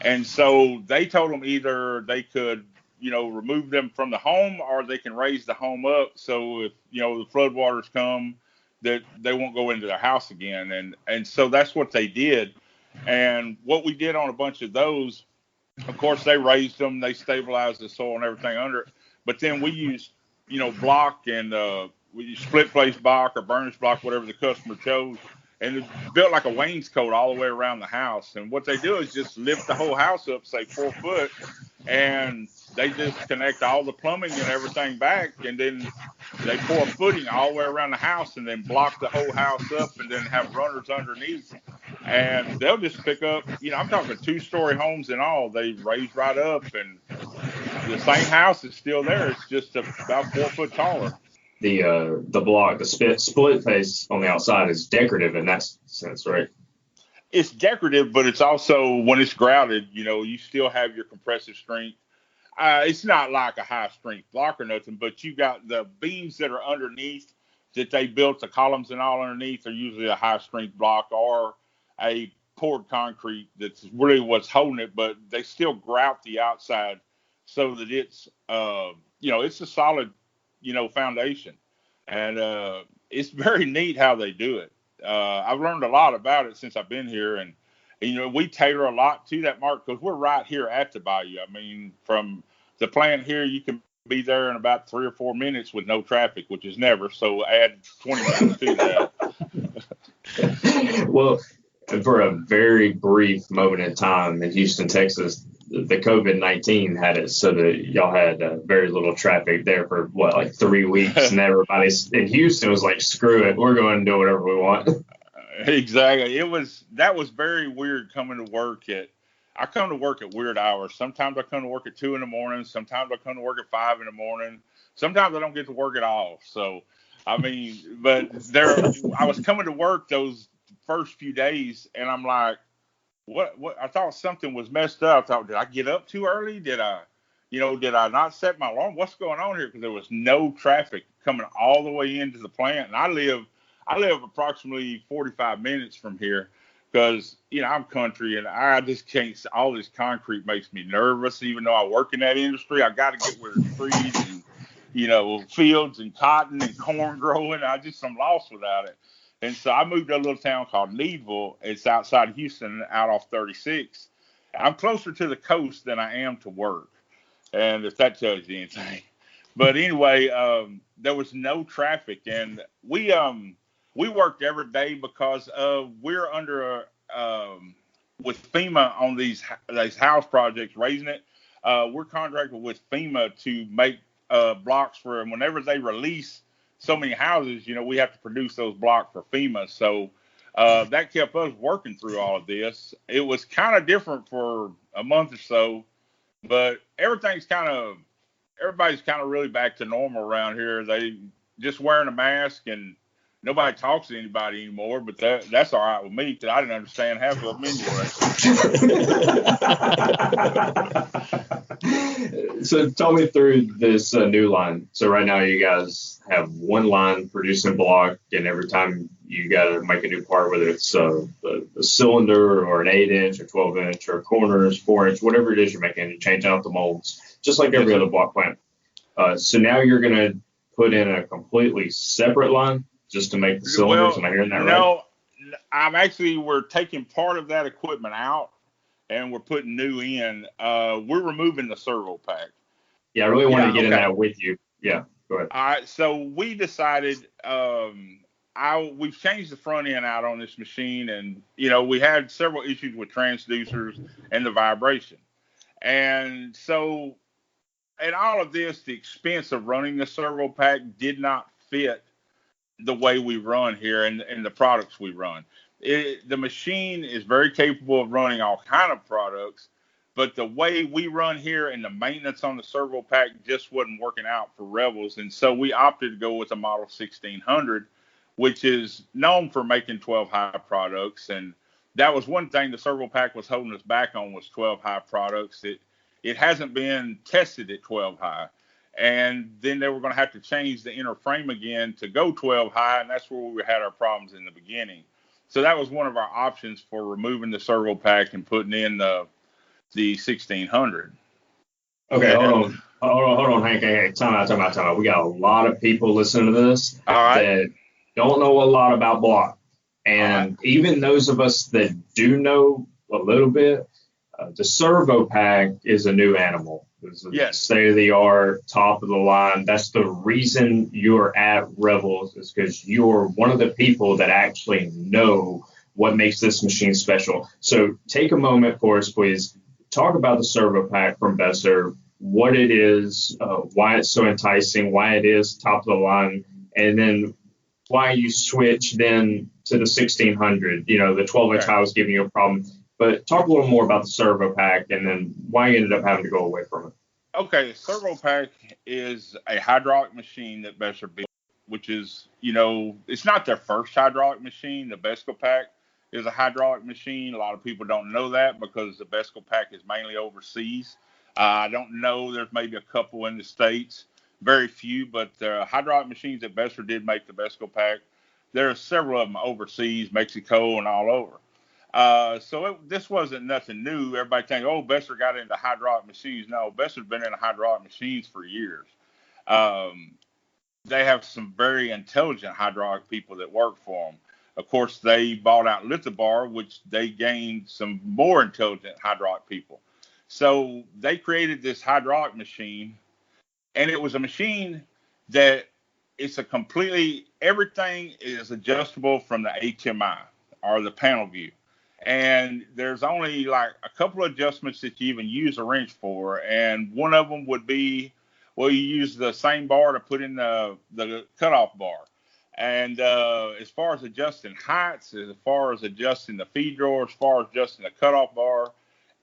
S8: And so they told them either they could, remove them from the home, or they can raise the home up. So if, the floodwaters come, that they won't go into their house again. And so that's what they did. And what we did on a bunch of those, of course, they raised them, they stabilized the soil and everything under it. But then we used, block, and we used split face block or burnish block, whatever the customer chose. And it's built like a wainscot all the way around the house. And what they do is just lift the whole house up, say 4 foot, and they just connect all the plumbing and everything back, and then they pour a footing all the way around the house, and then block the whole house up, and then have runners underneath. And they'll just pick up, I'm talking 2-story homes and all. They raise right up, and the same house is still there. It's just about 4 foot taller.
S3: The block, the split face on the outside is decorative in that sense, right?
S8: It's decorative, but it's also, when it's grouted, you still have your compressive strength. It's not like a high strength block or nothing, but you got the beams that are underneath that they built the columns and all underneath are usually a high strength block or a poured concrete that's really what's holding it, but they still grout the outside so that it's it's a solid foundation, and it's very neat how they do it. I've learned a lot about it since I've been here, and we tailor a lot to that, Mark, because we're right here at the bayou. I mean, from the plant here, you can be there in about 3 or 4 minutes with no traffic, which is never. So add 20 minutes to
S3: that. Well, for a very brief moment in time in Houston, Texas, the COVID-19 had it so that y'all had very little traffic there for like 3 weeks, and everybody in Houston was like, "Screw it, we're going to do whatever we want."
S8: Exactly. That was very weird coming to work I come to work at weird hours. Sometimes I come to work at 2 a.m. Sometimes I come to work at 5 a.m. Sometimes I don't get to work at all. So, I mean, but I was coming to work those first few days, and I'm like, what? I thought something was messed up. I thought, did I get up too early? Did I not set my alarm? What's going on here? Because there was no traffic coming all the way into the plant, and I live approximately 45 minutes from here. Because, I'm country and I just can't, all this concrete makes me nervous. Even though I work in that industry, I got to get where there's trees and, fields and cotton and corn growing. I'm lost without it. And so I moved to a little town called Needville. It's outside Houston, out off 36. I'm closer to the coast than I am to work. And if that tells you anything. But anyway, there was no traffic. And we worked every day because we're under with FEMA on these house projects, raising it. We're contracted with FEMA to make blocks for, and whenever they release so many houses, we have to produce those blocks for FEMA. So that kept us working through all of this. It was kind of different for a month or so, but everybody's kind of really back to normal around here. They just wearing a mask and nobody talks to anybody anymore, but that's all right with me because I didn't understand half of them
S3: anyway. So tell me through this new line. So right now you guys have one line producing block, and every time you got to make a new part, whether it's a cylinder or an 8-inch or 12-inch or corners, 4-inch, whatever it is you're making, you're changing out the molds, just like every other block plant. So now you're going to put in a completely separate line just to make the cylinders. Am I hearing that right?
S8: No, we're taking part of that equipment out and we're putting new in. We're removing the servo pack.
S3: Yeah, I really wanted to get in that with you. Yeah, go ahead.
S8: All right, so we decided we've changed the front end out on this machine, and we had several issues with transducers and the vibration. And so in all of this, the expense of running the servo pack did not fit the way we run here and the products we run. The machine is very capable of running all kind of products, but the way we run here and the maintenance on the servo pack just wasn't working out for Revels. And so we opted to go with a model 1600, which is known for making 12 high products. And that was one thing the servo pack was holding us back on, was 12 high products. It hasn't been tested at 12 high. And then they were going to have to change the inner frame again to go 12 high, and that's where we had our problems in the beginning. So that was one of our options for removing the servo pack and putting in the 1600.
S3: Okay, hold on, Hank. Hey, time out. We got a lot of people listening to this that don't know a lot about block. And even those of us that do know a little bit, the servo pack is a new animal. It's a state-of-the-art, top of the line. That's the reason you're at Revels, is because you're one of the people that actually know what makes this machine special. So take a moment for us, please. Talk about the servo pack from Besser, what it is, why it's so enticing, why it is top of the line, and then why you switch then to the 1600. The 12-inch high was giving you a problem. But talk a little more about the servo pack and then why you ended up having to go away from it.
S8: Okay, the servo pack is a hydraulic machine that Besser built, which is, it's not their first hydraulic machine. The Besco pack is a hydraulic machine. A lot of people don't know that because the Besco pack is mainly overseas. I don't know. There's maybe a couple in the States, very few, but hydraulic machines at Besser did make the Besco pack. There are several of them overseas, Mexico, and all over. This wasn't nothing new. Everybody think, oh, Besser got into hydraulic machines. No, Besser's been in hydraulic machines for years. They have some very intelligent hydraulic people that work for them. Of course, they bought out Lithobar, which they gained some more intelligent hydraulic people. So they created this hydraulic machine, and it was a machine that it's a completely, everything is adjustable from the HMI or the panel view. And there's only like a couple of adjustments that you even use a wrench for. And one of them would be, well, you use the same bar to put in the cutoff bar. And as far as adjusting heights, as far as adjusting the feed drawer, as far as adjusting the cutoff bar,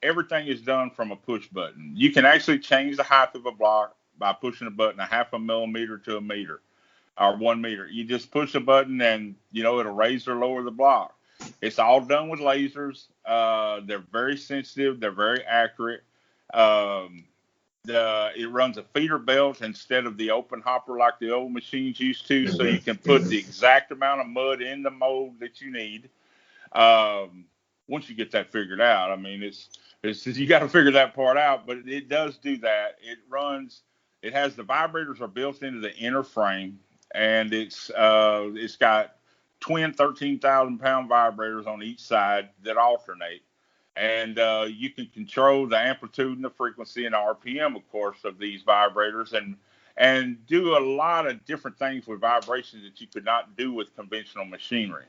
S8: everything is done from a push button. You can actually change the height of a block by pushing a button a half a millimeter to a meter or 1 meter. You just push a button and, it'll raise or lower the block. It's all done with lasers. They're very sensitive. They're very accurate. It runs a feeder belt instead of the open hopper like the old machines used to, so you can put the exact amount of mud in the mold that you need. Once you get that figured out, I mean, it's you got to figure that part out, but it does do that. It has the vibrators are built into the inner frame, and it's got twin 13,000-pound vibrators on each side that alternate. And you can control the amplitude and the frequency and the RPM, of course, of these vibrators, and do a lot of different things with vibrations that you could not do with conventional machinery.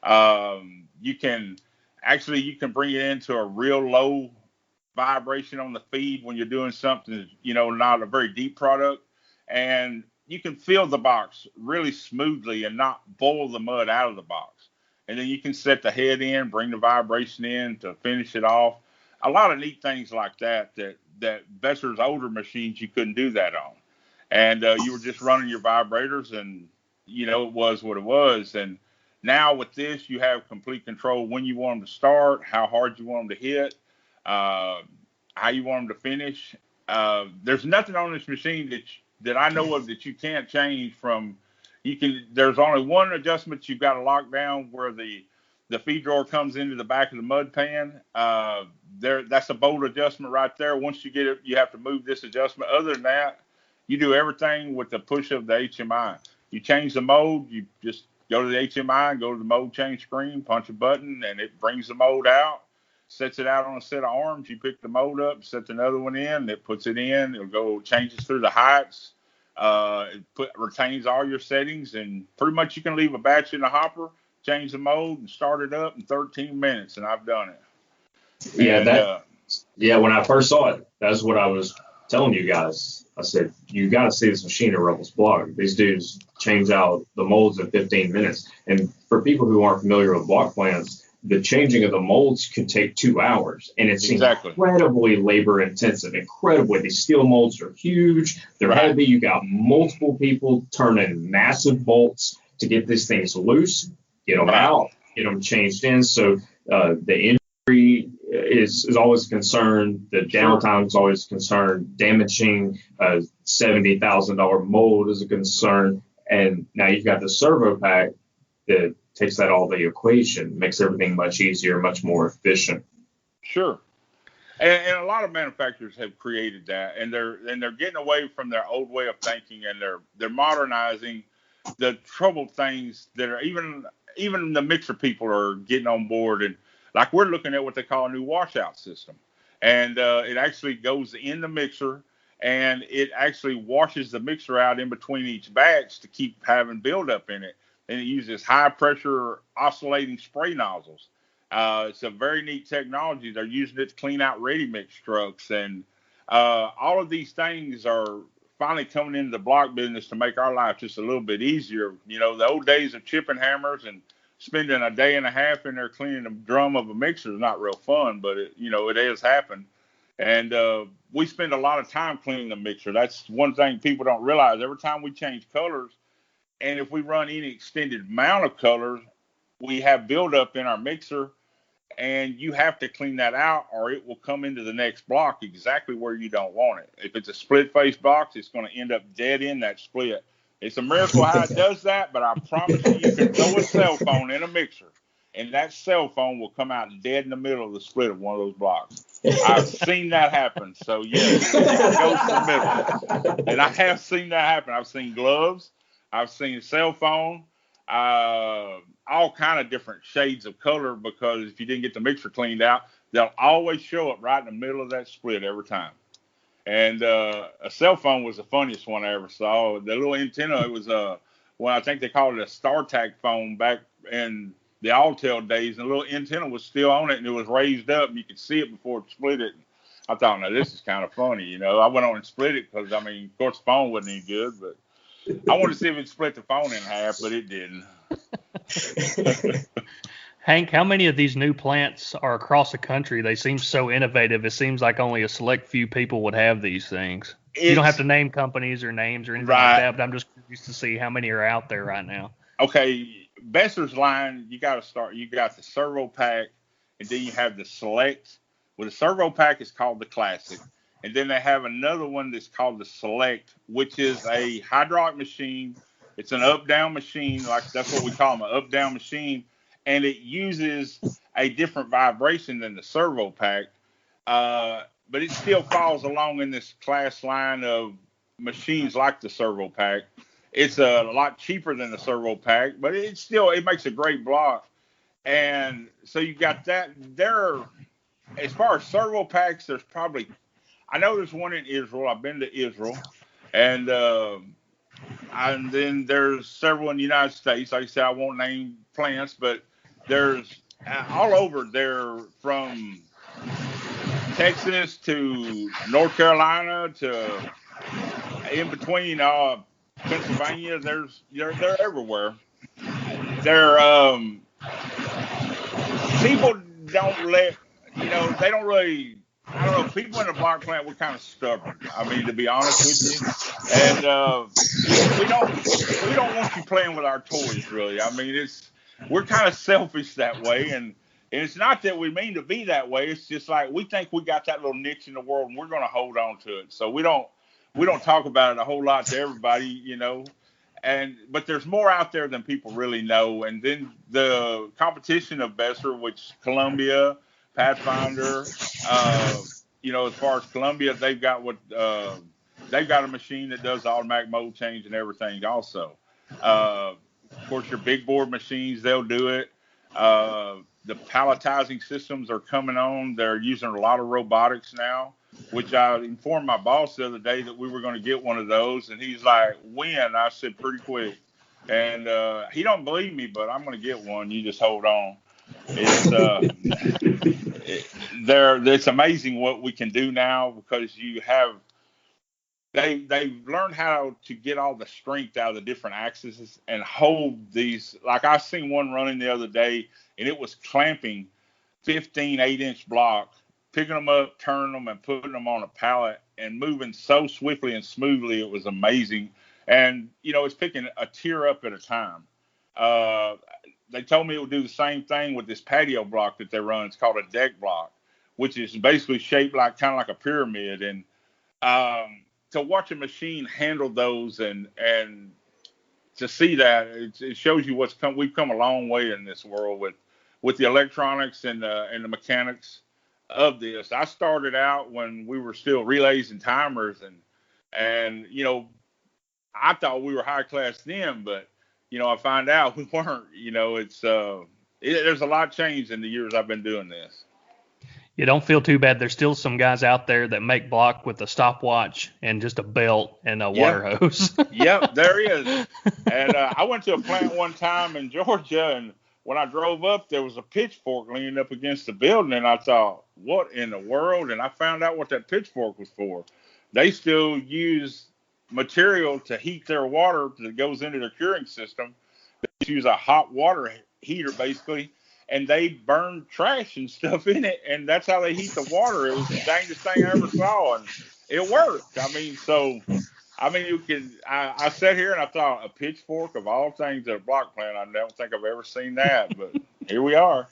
S8: You can bring it into a real low vibration on the feed when you're doing something, not a very deep product, and you can fill the box really smoothly and not boil the mud out of the box. And then you can set the head in, bring the vibration in to finish it off. A lot of neat things like that Besser's older machines, you couldn't do that on. And you were just running your vibrators, and, it was what it was. And now with this, you have complete control when you want them to start, how hard you want them to hit, how you want them to finish. There's nothing on this machine that I know of that you can't change from. There's only one adjustment you've got to lock down where the feed drawer comes into the back of the mud pan. That's a bolt adjustment right there. Once you get it, you have to move this adjustment. Other than that, you do everything with the push of the HMI. You change the mode, you just go to the HMI, go to the mode change screen, punch a button, and it brings the mode out, sets it out on a set of arms. You pick the mode up, sets another one in, it puts it in, it'll go, changes through the heights. Retains all your settings, and pretty much you can leave a batch in the hopper, change the mode, and start it up in 13 minutes, and I've done it.
S3: When I first saw it, that's what I was telling you guys. I said, you got to see this machine at Revels Block. These dudes change out the molds in 15 minutes. And for people who aren't familiar with block plants, the changing of the molds can take 2 hours, and it's incredibly labor intensive. These steel molds are huge. They're heavy. You got multiple people turning massive bolts to get these things loose, get them out, get them changed in. So the injury is always a concern. The downtime is always a concern. Damaging a $70,000 mold is a concern. And now you've got the servo pack that takes that all the equation, makes everything much easier, much more efficient.
S8: Sure. And a lot of manufacturers have created that, and they're getting away from their old way of thinking, and they're modernizing the troubled things that are even the mixer people are getting on board. And like we're looking at what they call a new washout system, and it actually goes in the mixer, and it actually washes the mixer out in between each batch to keep having buildup in it. And it uses high pressure oscillating spray nozzles. It's a very neat technology. They're using it to clean out ready mix trucks. And all of these things are finally coming into the block business to make our life just a little bit easier. The old days of chipping hammers and spending a day and a half in there cleaning a drum of a mixer is not real fun, but it has happened. And we spend a lot of time cleaning the mixer. That's one thing people don't realize. Every time we change colors, and if we run any extended amount of colors, we have buildup in our mixer, and you have to clean that out or it will come into the next block exactly where you don't want it. If it's a split face box, it's going to end up dead in that split. It's a miracle how it does that, but I promise you can throw a cell phone in a mixer and that cell phone will come out dead in the middle of the split of one of those blocks. I've seen that happen. So, yes, it goes to the middle. And I have seen that happen. I've seen gloves. I've seen cell phone. All kind of different shades of color, because if you didn't get the mixer cleaned out, they'll always show up right in the middle of that split every time. And a cell phone was the funniest one I ever saw. The little antenna, it was I think they called it a StarTAC phone back in the Altel days, and the little antenna was still on it, and it was raised up, and you could see it before it split it. I thought, now this is kind of funny, I went on and split it because, of course, the phone wasn't any good, but I wanted to see if it split the phone in half, but it didn't.
S7: Hank, how many of these new plants are across the country? They seem so innovative. It seems like only a select few people would have these things. You don't have to name companies or names or anything like that, but I'm just curious to see how many are out there right now.
S8: Okay, Besser's line, you got to start. You got the Servo Pack, and then you have the Select. Well, the Servo Pack is called the Classic, and then they have another one that's called the Select, which is a hydraulic machine. It's an up-down machine, like that's what we call them, an up-down machine, and it uses a different vibration than the Servo Pack, but it still falls along in this class line of machines like the Servo Pack. It's a lot cheaper than the Servo Pack, but it makes a great block. And so you got that there. As far as Servo Packs, I know there's one in Israel. I've been to Israel, and then there's several in the United States. Like I said, I won't name plants, but there's all over there, from Texas to North Carolina to in between Pennsylvania. They're everywhere. People don't let, they don't really, I don't know, people in the block plant, we're kind of stubborn. To be honest with you. And we don't want you playing with our toys, really. We're kind of selfish that way. And it's not that we mean to be that way. It's just like we think we got that little niche in the world and we're going to hold on to it. So we don't talk about it a whole lot to everybody, but there's more out there than people really know. And then the competition of Besser, which Columbia, Pathfinder, as far as Columbia, they've got a machine that does automatic mode change and everything also. Of course, your big board machines, they'll do it. The palletizing systems are coming on. They're using a lot of robotics now, which I informed my boss the other day that we were going to get one of those. And he's like, when? I said, pretty quick. And he don't believe me, but I'm going to get one. You just hold on. It's amazing what we can do now, because they've learned how to get all the strength out of the different axes and hold these. Like I seen one running the other day, and it was clamping 15 8-inch blocks, picking them up, turning them, and putting them on a pallet and moving so swiftly and smoothly. It was amazing. And, it's picking a tier up at a time. They told me it would do the same thing with this patio block that they run. It's called a deck block, which is basically shaped kind of like a pyramid. And to watch a machine handle those and to see that, it shows you we've come a long way in this world with the electronics and the mechanics of this. I started out when we were still relays and timers, and I thought we were high class then, but I find out we weren't. There's a lot changed in the years I've been doing this.
S7: You don't feel too bad. There's still some guys out there that make block with a stopwatch and just a belt and a water hose.
S8: Yep, there is. And I went to a plant one time in Georgia, and when I drove up, there was a pitchfork leaning up against the building, and I thought, what in the world? And I found out what that pitchfork was for. They still use material to heat their water that goes into their curing system. They use a hot water heater, basically, and they burn trash and stuff in it, and that's how they heat the water. It was the dangest thing I ever saw, and it worked. I sat here and I thought, a pitchfork of all things at a block plant, I don't think I've ever seen that, but here we are.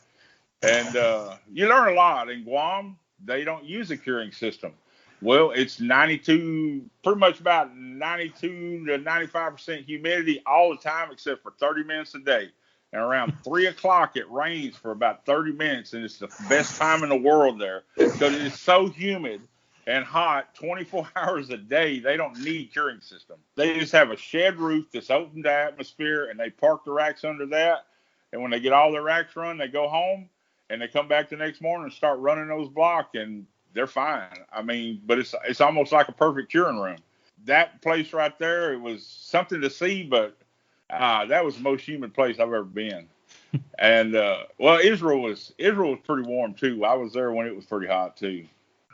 S8: And you learn a lot. In Guam, they don't use a curing system. Well, it's 92, pretty much about 92 to 95% humidity all the time, except for 30 minutes a day. And around 3 o'clock, it rains for about 30 minutes, and it's the best time in the world there because it is so humid and hot 24 hours a day. They don't need curing system. They just have a shed roof that's open to atmosphere, and they park the racks under that. And when they get all their racks run, they go home, and they come back the next morning and start running those block, and they're fine. I mean, but it's almost like a perfect curing room. That place right there, it was something to see, but that was the most humid place I've ever been. And well, Israel was pretty warm too. I was there when it was pretty hot too.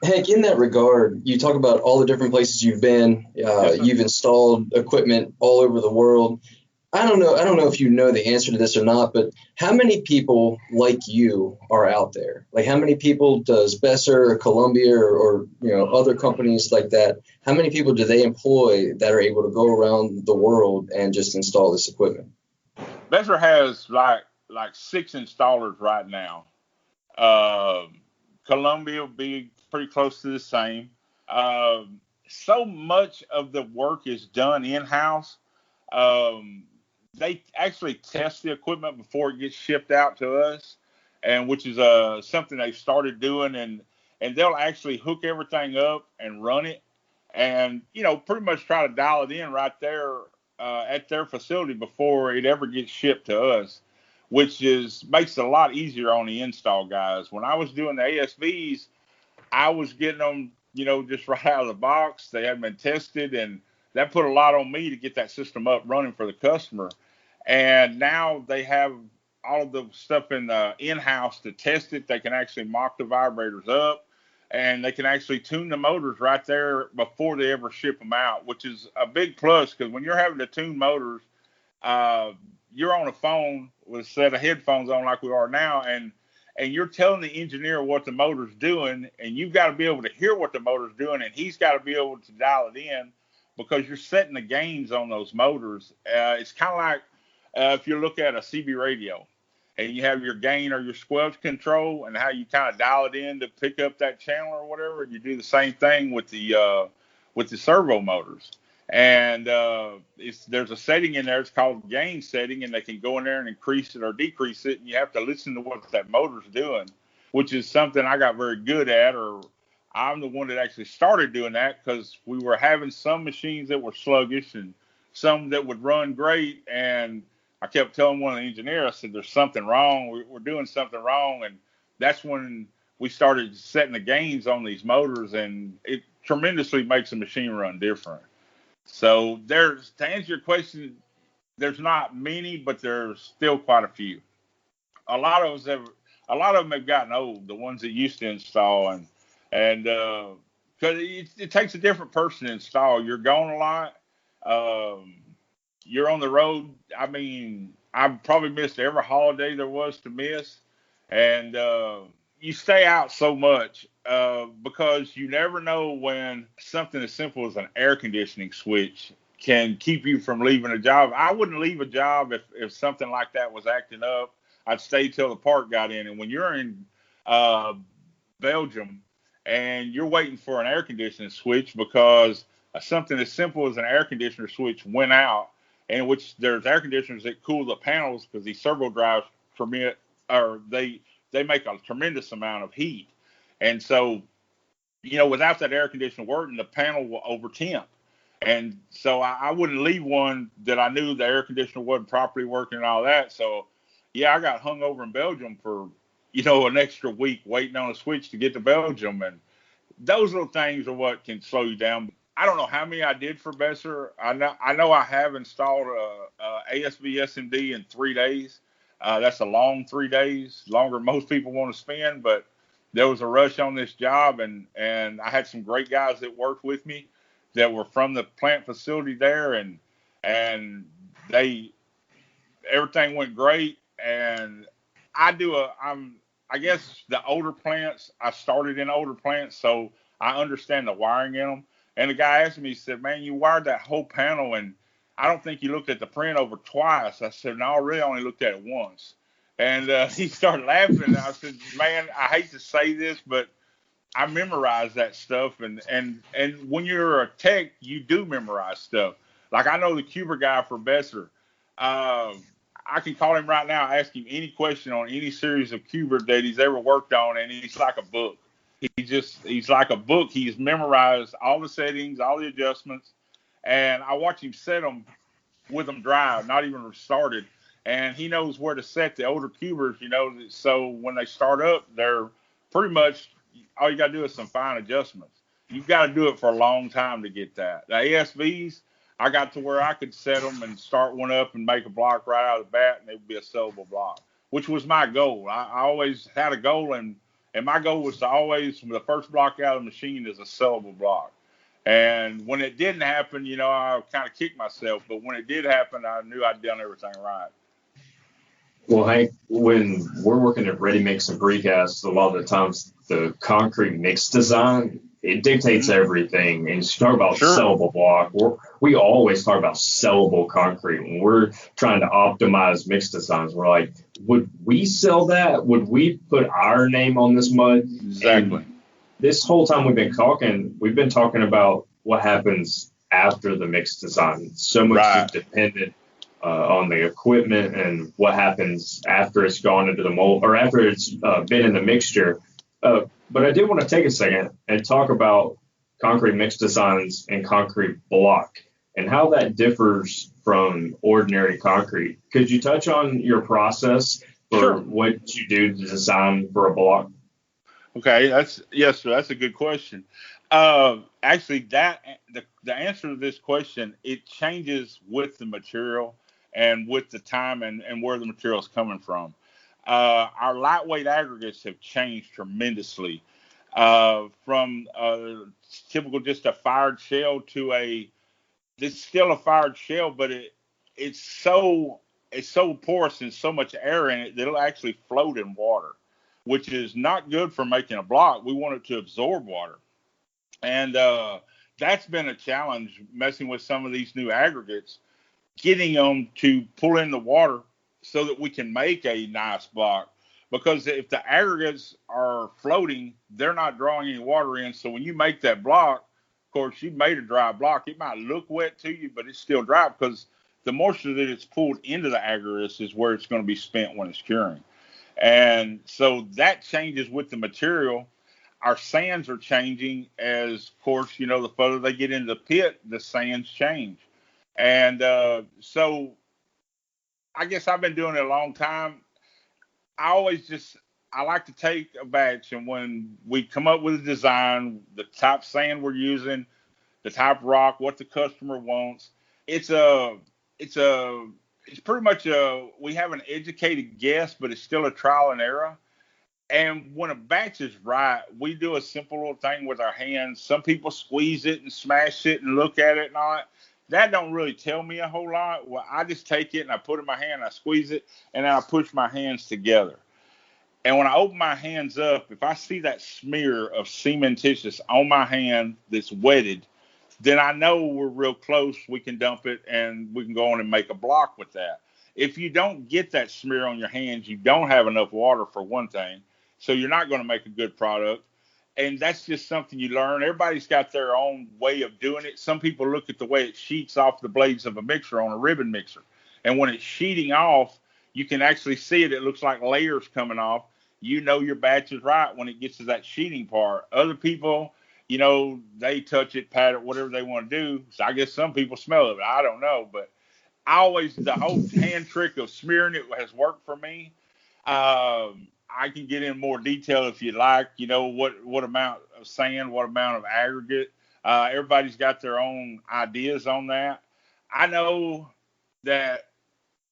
S5: Hank, in that regard, you talk about all the different places you've been. You've installed equipment all over the world. I don't know if you know the answer to this or not, but how many people like you are out there? Like, how many people does Besser or Columbia or other companies like that? How many people do they employ that are able to go around the world and just install this equipment?
S8: Besser has like 6 installers right now. Columbia will be pretty close to the same. So much of the work is done in-house. They actually test the equipment before it gets shipped out to us, and which is something they started doing, and they'll actually hook everything up and run it, and pretty much try to dial it in right there at their facility before it ever gets shipped to us, which makes it a lot easier on the install guys. When I was doing the ASVs, I was getting them, just right out of the box. They hadn't been tested, and that put a lot on me to get that system up running for the customer. And now they have all of the stuff in-house to test it. They can actually mock the vibrators up, and they can actually tune the motors right there before they ever ship them out, which is a big plus because when you're having to tune motors, you're on a phone with a set of headphones on like we are now, and you're telling the engineer what the motor's doing, and you've got to be able to hear what the motor's doing, and he's got to be able to dial it in because you're setting the gains on those motors. It's kind of like if you look at a CB radio and you have your gain or your squelch control and how you kind of dial it in to pick up that channel or whatever, you do the same thing with the servo motors. And there's a setting in there. It's called gain setting, and they can go in there and increase it or decrease it. And you have to listen to what that motor's doing, which is something I got very good at, or I'm the one that actually started doing that because we were having some machines that were sluggish and some that would run great. And I kept telling one of the engineers, I said, there's something wrong. We're doing something wrong. And that's when we started setting the gains on these motors, and it tremendously makes the machine run different. So to answer your question, there's not many, but there's still quite a few. A lot of them have gotten old, the ones that used to install, and because it takes a different person to install. You're gone a lot. You're on the road. I mean, I've probably missed every holiday there was to miss, and you stay out so much because you never know when something as simple as an air conditioning switch can keep you from leaving a job. I wouldn't leave a job if something like that was acting up. I'd stay till the part got in. And when you're in Belgium and you're waiting for an air conditioning switch because something as simple as an air conditioner switch went out, in which there's air conditioners that cool the panels because these servo drives they make a tremendous amount of heat. And so, without that air conditioner working, the panel will overtemp. And so I wouldn't leave one that I knew the air conditioner wasn't properly working and all that. So, yeah, I got hung over in Belgium for, an extra week waiting on a switch to get to Belgium. And those little things are what can slow you down. I don't know how many I did for Besser. I know I have installed a ASV SMD in 3 days. That's a long 3 days, longer than most people want to spend, but there was a rush on this job, and I had some great guys that worked with me that were from the plant facility there, and everything went great. And I guess the older plants, I started in older plants, so I understand the wiring in them. And the guy asked me, he said, man, you wired that whole panel, and I don't think you looked at the print over twice. I said, no, I really only looked at it once. And he started laughing. And I said, man, I hate to say this, but I memorize that stuff. And when you're a tech, you do memorize stuff. Like I know the Cuber guy for Besser. I can call him right now, ask him any question on any series of Cuber that he's ever worked on, and he's like a book. He's like a book. He's memorized all the settings, all the adjustments, and I watch him set them with them dry, not even started. And he knows where to set the older cubers, so when they start up, they're pretty much all you got to do is some fine adjustments. You've got to do it for a long time to get that. The ASVs, I got to where I could set them and start one up and make a block right out of the bat, and it would be a sellable block, which was my goal. I always had a goal, and my goal was to always, from the first block out of the machine, is a sellable block. And when it didn't happen, I kind of kicked myself. But when it did happen, I knew I'd done everything right.
S3: Well, Hank, when we're working at ready mix and precast, a lot of the times the concrete mix design, it dictates everything. And you talk about sellable block, we always talk about sellable concrete. When we're trying to optimize mix designs, we're like, would we sell that? Would we put our name on this mud?
S8: Exactly.
S3: And this whole time we've been talking about what happens after the mix design. So much is dependent on the equipment and what happens after it's gone into the mold or after it's been in the mixture. But I did want to take a second and talk about concrete mix designs and concrete block and how that differs from ordinary concrete. Could you touch on your process for what you do to design for a block?
S8: Okay, that's a good question. Actually, the answer to this question, it changes with the material and with the time and where the material is coming from. Our lightweight aggregates have changed tremendously from typical just a fired shell to it's still a fired shell, but it's so porous and so much air in it that it'll actually float in water, which is not good for making a block. We want it to absorb water. And that's been a challenge messing with some of these new aggregates, getting them to pull in the water so that we can make a nice block. Because if the aggregates are floating, they're not drawing any water in. So when you make that block, of course, you made a dry block. It might look wet to you, but it's still dry because the moisture that it's pulled into the aggregates is where it's going to be spent when it's curing. And so that changes with the material. Our sands are changing as, of course, the further they get into the pit, the sands change. And so I guess I've been doing it a long time. I like to take a batch, and when we come up with a design, the type sand we're using, the type of rock, what the customer wants, it's pretty much we have an educated guess, but it's still a trial and error. And when a batch is right, we do a simple little thing with our hands. Some people squeeze it and smash it and look at it and all that. That don't really tell me a whole lot. Well, I just take it and I put it in my hand, I squeeze it, and then I push my hands together. And when I open my hands up, if I see that smear of cementitious on my hand that's wetted, then I know we're real close. We can dump it and we can go on and make a block with that. If you don't get that smear on your hands, you don't have enough water for one thing. So you're not going to make a good product. And that's just something you learn. Everybody's got their own way of doing it. Some people look at the way it sheets off the blades of a mixer on a ribbon mixer. And when it's sheeting off, you can actually see it. It looks like layers coming off. Your batch is right when it gets to that sheeting part. Other people, they touch it, pat it, whatever they want to do. So I guess some people smell it. I don't know. But the whole hand trick of smearing it has worked for me. I can get in more detail if you like, what amount of sand, what amount of aggregate. Everybody's got their own ideas on that. I know that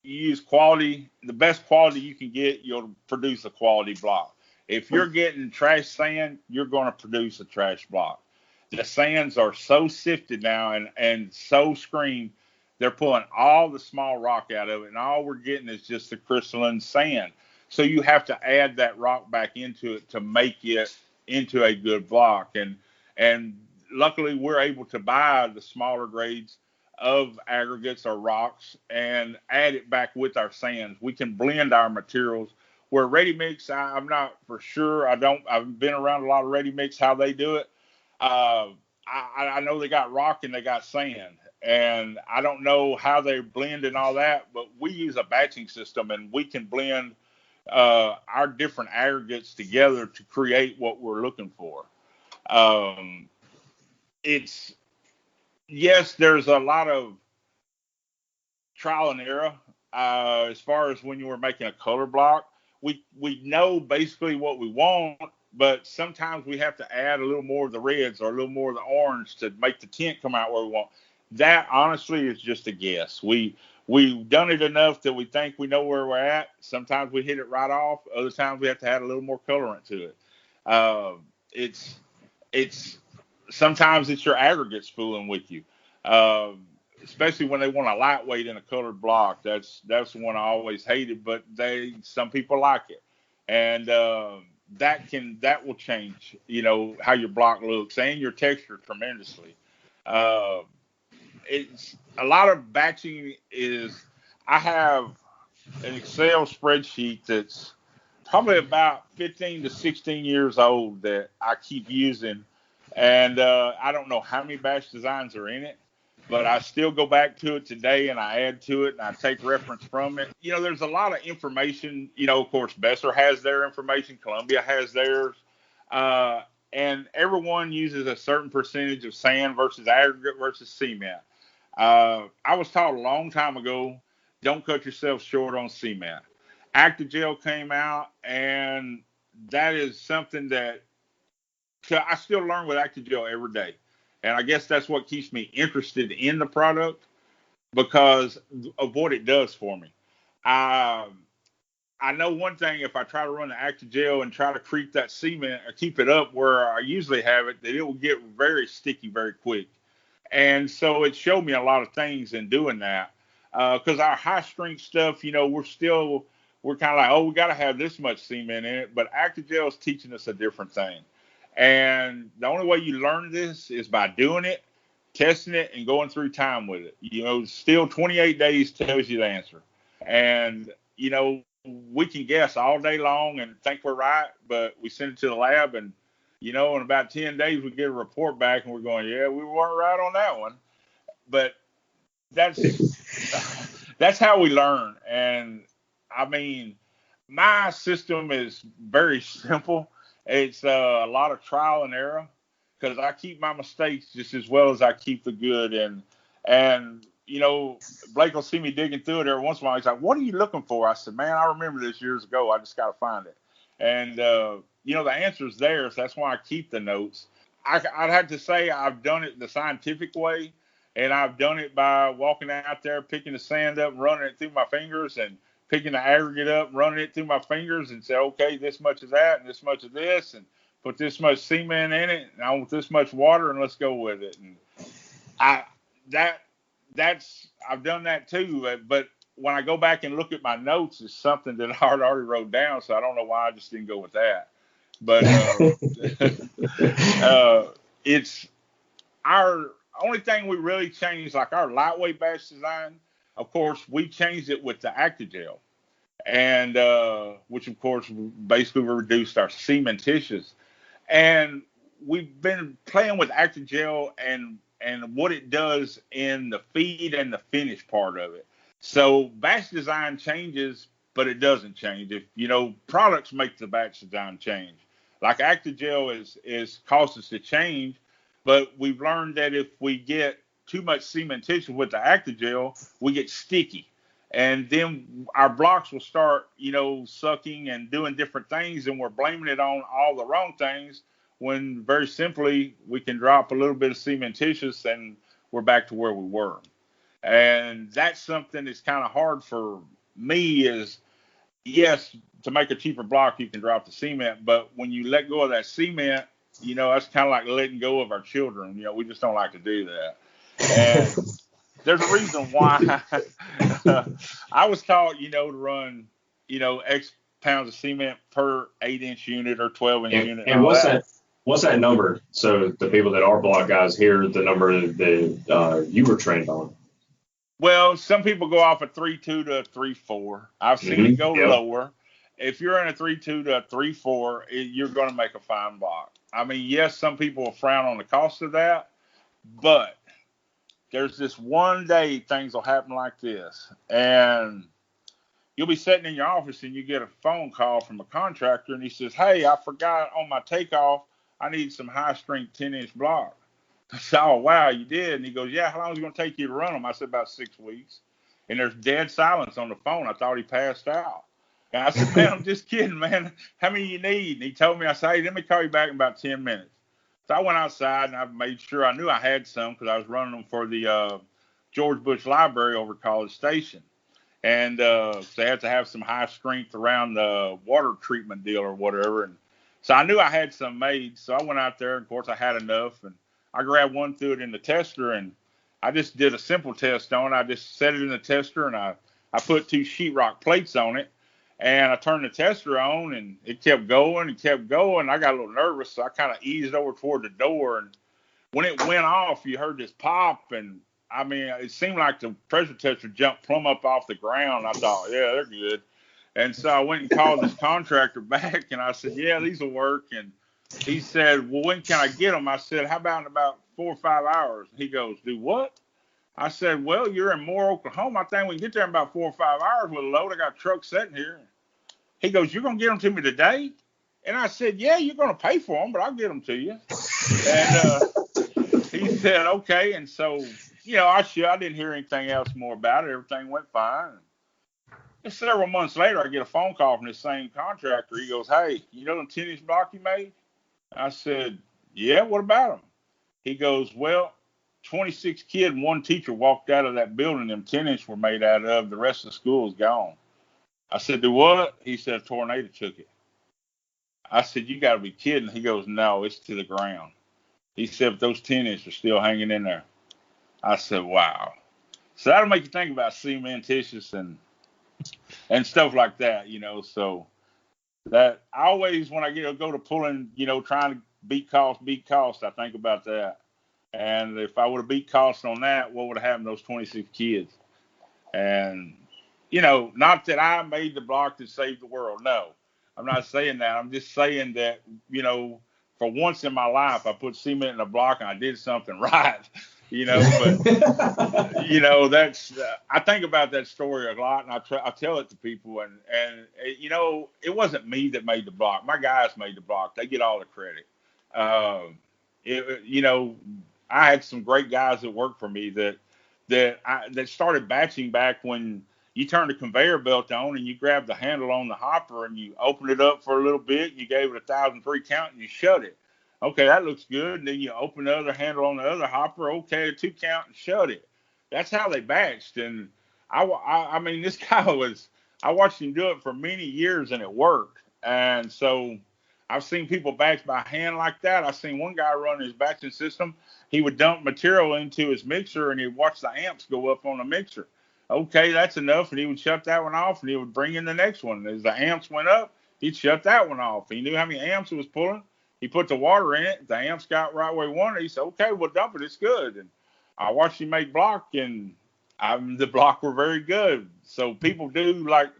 S8: you use quality, the best quality you can get, you'll produce a quality block. If you're getting trash sand, you're going to produce a trash block. The sands are so sifted now and so screened, they're pulling all the small rock out of it, and all we're getting is just the crystalline sand. So you have to add that rock back into it to make it into a good block. And luckily, we're able to buy the smaller grades of aggregates or rocks and add it back with our sands. We can blend our materials. Where ready mix, I'm not for sure. I've been around a lot of ready mix, how they do it. I know they got rock and they got sand, and I don't know how they blend and all that, but we use a batching system, and we can blend our different aggregates together to create what we're looking for. It's yes, there's a lot of trial and error as far as when you were making a color block. We know basically what we want, but sometimes we have to add a little more of the reds or a little more of the orange to make the tint come out where we want. That honestly is just a guess. We've done it enough that we think we know where we're at. Sometimes we hit it right off. Other times we have to add a little more colorant to it. It's sometimes it's your aggregates fooling with you. Especially when they want a lightweight in a colored block. That's the one I always hated, but some people like it. And that will change, how your block looks and your texture tremendously. It's a lot of batching I have an Excel spreadsheet that's probably about 15 to 16 years old that I keep using. And I don't know how many batch designs are in it, but I still go back to it today and I add to it and I take reference from it. There's a lot of information. Of course, Besser has their information. Columbia has theirs. And everyone uses a certain percentage of sand versus aggregate versus cement. I was taught a long time ago, don't cut yourself short on cement. Actigel came out, and that is something that I still learn with Actigel every day. And I guess that's what keeps me interested in the product because of what it does for me. I know one thing, if I try to run the Actigel and try to creep that cement or keep it up where I usually have it, that it will get very sticky very quick. And so it showed me a lot of things in doing that. Because our high strength stuff, we're kind of like, oh, we got to have this much cement in it. But Actigel is teaching us a different thing. And the only way you learn this is by doing it, testing it, and going through time with it. Still 28 days tells you the answer. And, we can guess all day long and think we're right, but we send it to the lab and, in about 10 days we get a report back and we're going, yeah, we weren't right on that one. But that's how we learn. And I mean, my system is very simple. It's a lot of trial and error because I keep my mistakes just as well as I keep the good. And Blake will see me digging through it every once in a while. He's like, what are you looking for? I said, man, I remember this years ago. I just got to find it. And, the answer is there. So that's why I keep the notes. I'd have to say I've done it the scientific way. And I've done it by walking out there, picking the sand up and running it through my fingers and picking the aggregate up, running it through my fingers and say, okay, this much of that and this much of this and put this much cement in it and I want this much water and let's go with it. And I've done that too. But when I go back and look at my notes, it's something that I already wrote down. So I don't know why I just didn't go with that. But it's our only thing we really changed, like our lightweight batch design. Of course, we changed it with the Actigel, and which of course basically reduced our cementitious. And we've been playing with Actigel and what it does in the feed and the finish part of it. So batch design changes, but it doesn't change. If products make the batch design change. Like Actigel is caused us to change, but we've learned that if we get too much cementitious with the Actigel, we get sticky. And then our blocks will start, sucking and doing different things, and we're blaming it on all the wrong things, when very simply we can drop a little bit of cementitious and we're back to where we were. And that's something that's kind of hard for me is, yes, to make a cheaper block, you can drop the cement, but when you let go of that cement, that's kind of like letting go of our children. We just don't like to do that. And there's a reason why I was taught, to run, X pounds of cement per 8-inch unit or 12-inch unit.
S3: And what's that number? So the people that are block guys hear the number that you were trained on.
S8: Well, some people go off a 3.2 to a 3.4. I've seen it go lower. If you're in a 3.2 to a 3.4, you're going to make a fine block. I mean, yes, some people will frown on the cost of that, but there's this one day things will happen like this, and you'll be sitting in your office and you get a phone call from a contractor, and he says, "Hey, I forgot on my takeoff, I need some high-strength 10-inch block." I said, "Oh, wow, you did?" And he goes, "Yeah, how long is it going to take you to run them?" I said, "About 6 weeks." And there's dead silence on the phone. I thought he passed out. And I said, "Man, I'm just kidding, man. How many you need?" And he told me, I said, "Hey, let me call you back in about 10 minutes. So I went outside and I made sure I knew I had some because I was running them for the George Bush Library over College Station. And so they had to have some high strength around the water treatment deal or whatever. And so I knew I had some made. So I went out there, and of course I had enough. And I grabbed one, threw it in the tester, and I just did a simple test on it. I just set it in the tester, and I put 2 sheetrock plates on it, and I turned the tester on, and it kept going and kept going. I got a little nervous, so I kind of eased over toward the door, and when it went off, you heard this pop, and I mean, it seemed like the pressure tester jumped plumb up off the ground. I thought, yeah, they're good. And so I went and called this contractor back, and I said, "Yeah, these will work." And he said, "Well, when can I get them?" I said, "How about in about 4 or 5 hours?" He goes, "Do what?" I said, "Well, you're in Moore, Oklahoma. I think we can get there in about 4 or 5 hours with a load. I got a truck sitting here." He goes, "You're going to get them to me today?" And I said, "Yeah, you're going to pay for them, but I'll get them to you." And he said, "Okay." And so, I didn't hear anything else more about it. Everything went fine. And several months later, I get a phone call from this same contractor. He goes, "Hey, you know the 10-inch block you made?" I said, "Yeah, what about them?" He goes, "Well, 26 kids and 1 teacher walked out of that building them 10-inch were made out of. The rest of the school is gone." I said, "Do what?" He said, "A tornado took it." I said, "You got to be kidding." He goes, "No, it's to the ground." He said, "But those 10-inch are still hanging in there." I said, "Wow." So that'll make you think about cementitious and stuff like that, So that I always, when I go to pulling, trying to beat cost, I think about that. And if I would have beat cost on that, what would have happened to those 26 kids? And, not that I made the block that saved the world. No, I'm not saying that. I'm just saying that, for once in my life, I put cement in a block and I did something right, but, that's, I think about that story a lot, and I tell it to people, and it wasn't me that made the block. My guys made the block. They get all the credit. I had some great guys that worked for me that started batching back when you turned the conveyor belt on and you grabbed the handle on the hopper and you opened it up for a little bit. You gave it a 1,003 count and you shut it. Okay, that looks good. And then you open the other handle on the other hopper. Okay, a 2 count and shut it. That's how they batched. And I mean, this guy I watched him do it for many years and it worked. And so I've seen people batch by hand like that. I've seen one guy run his batching system. He would dump material into his mixer and he'd watch the amps go up on the mixer. Okay, that's enough. And he would shut that one off and he would bring in the next one. As the amps went up, he'd shut that one off. He knew how many amps it was pulling. He put the water in it. The amps got right where he wanted. He said, "Okay, we'll dump it. It's good." And I watched him make block, and the block were very good. So people do like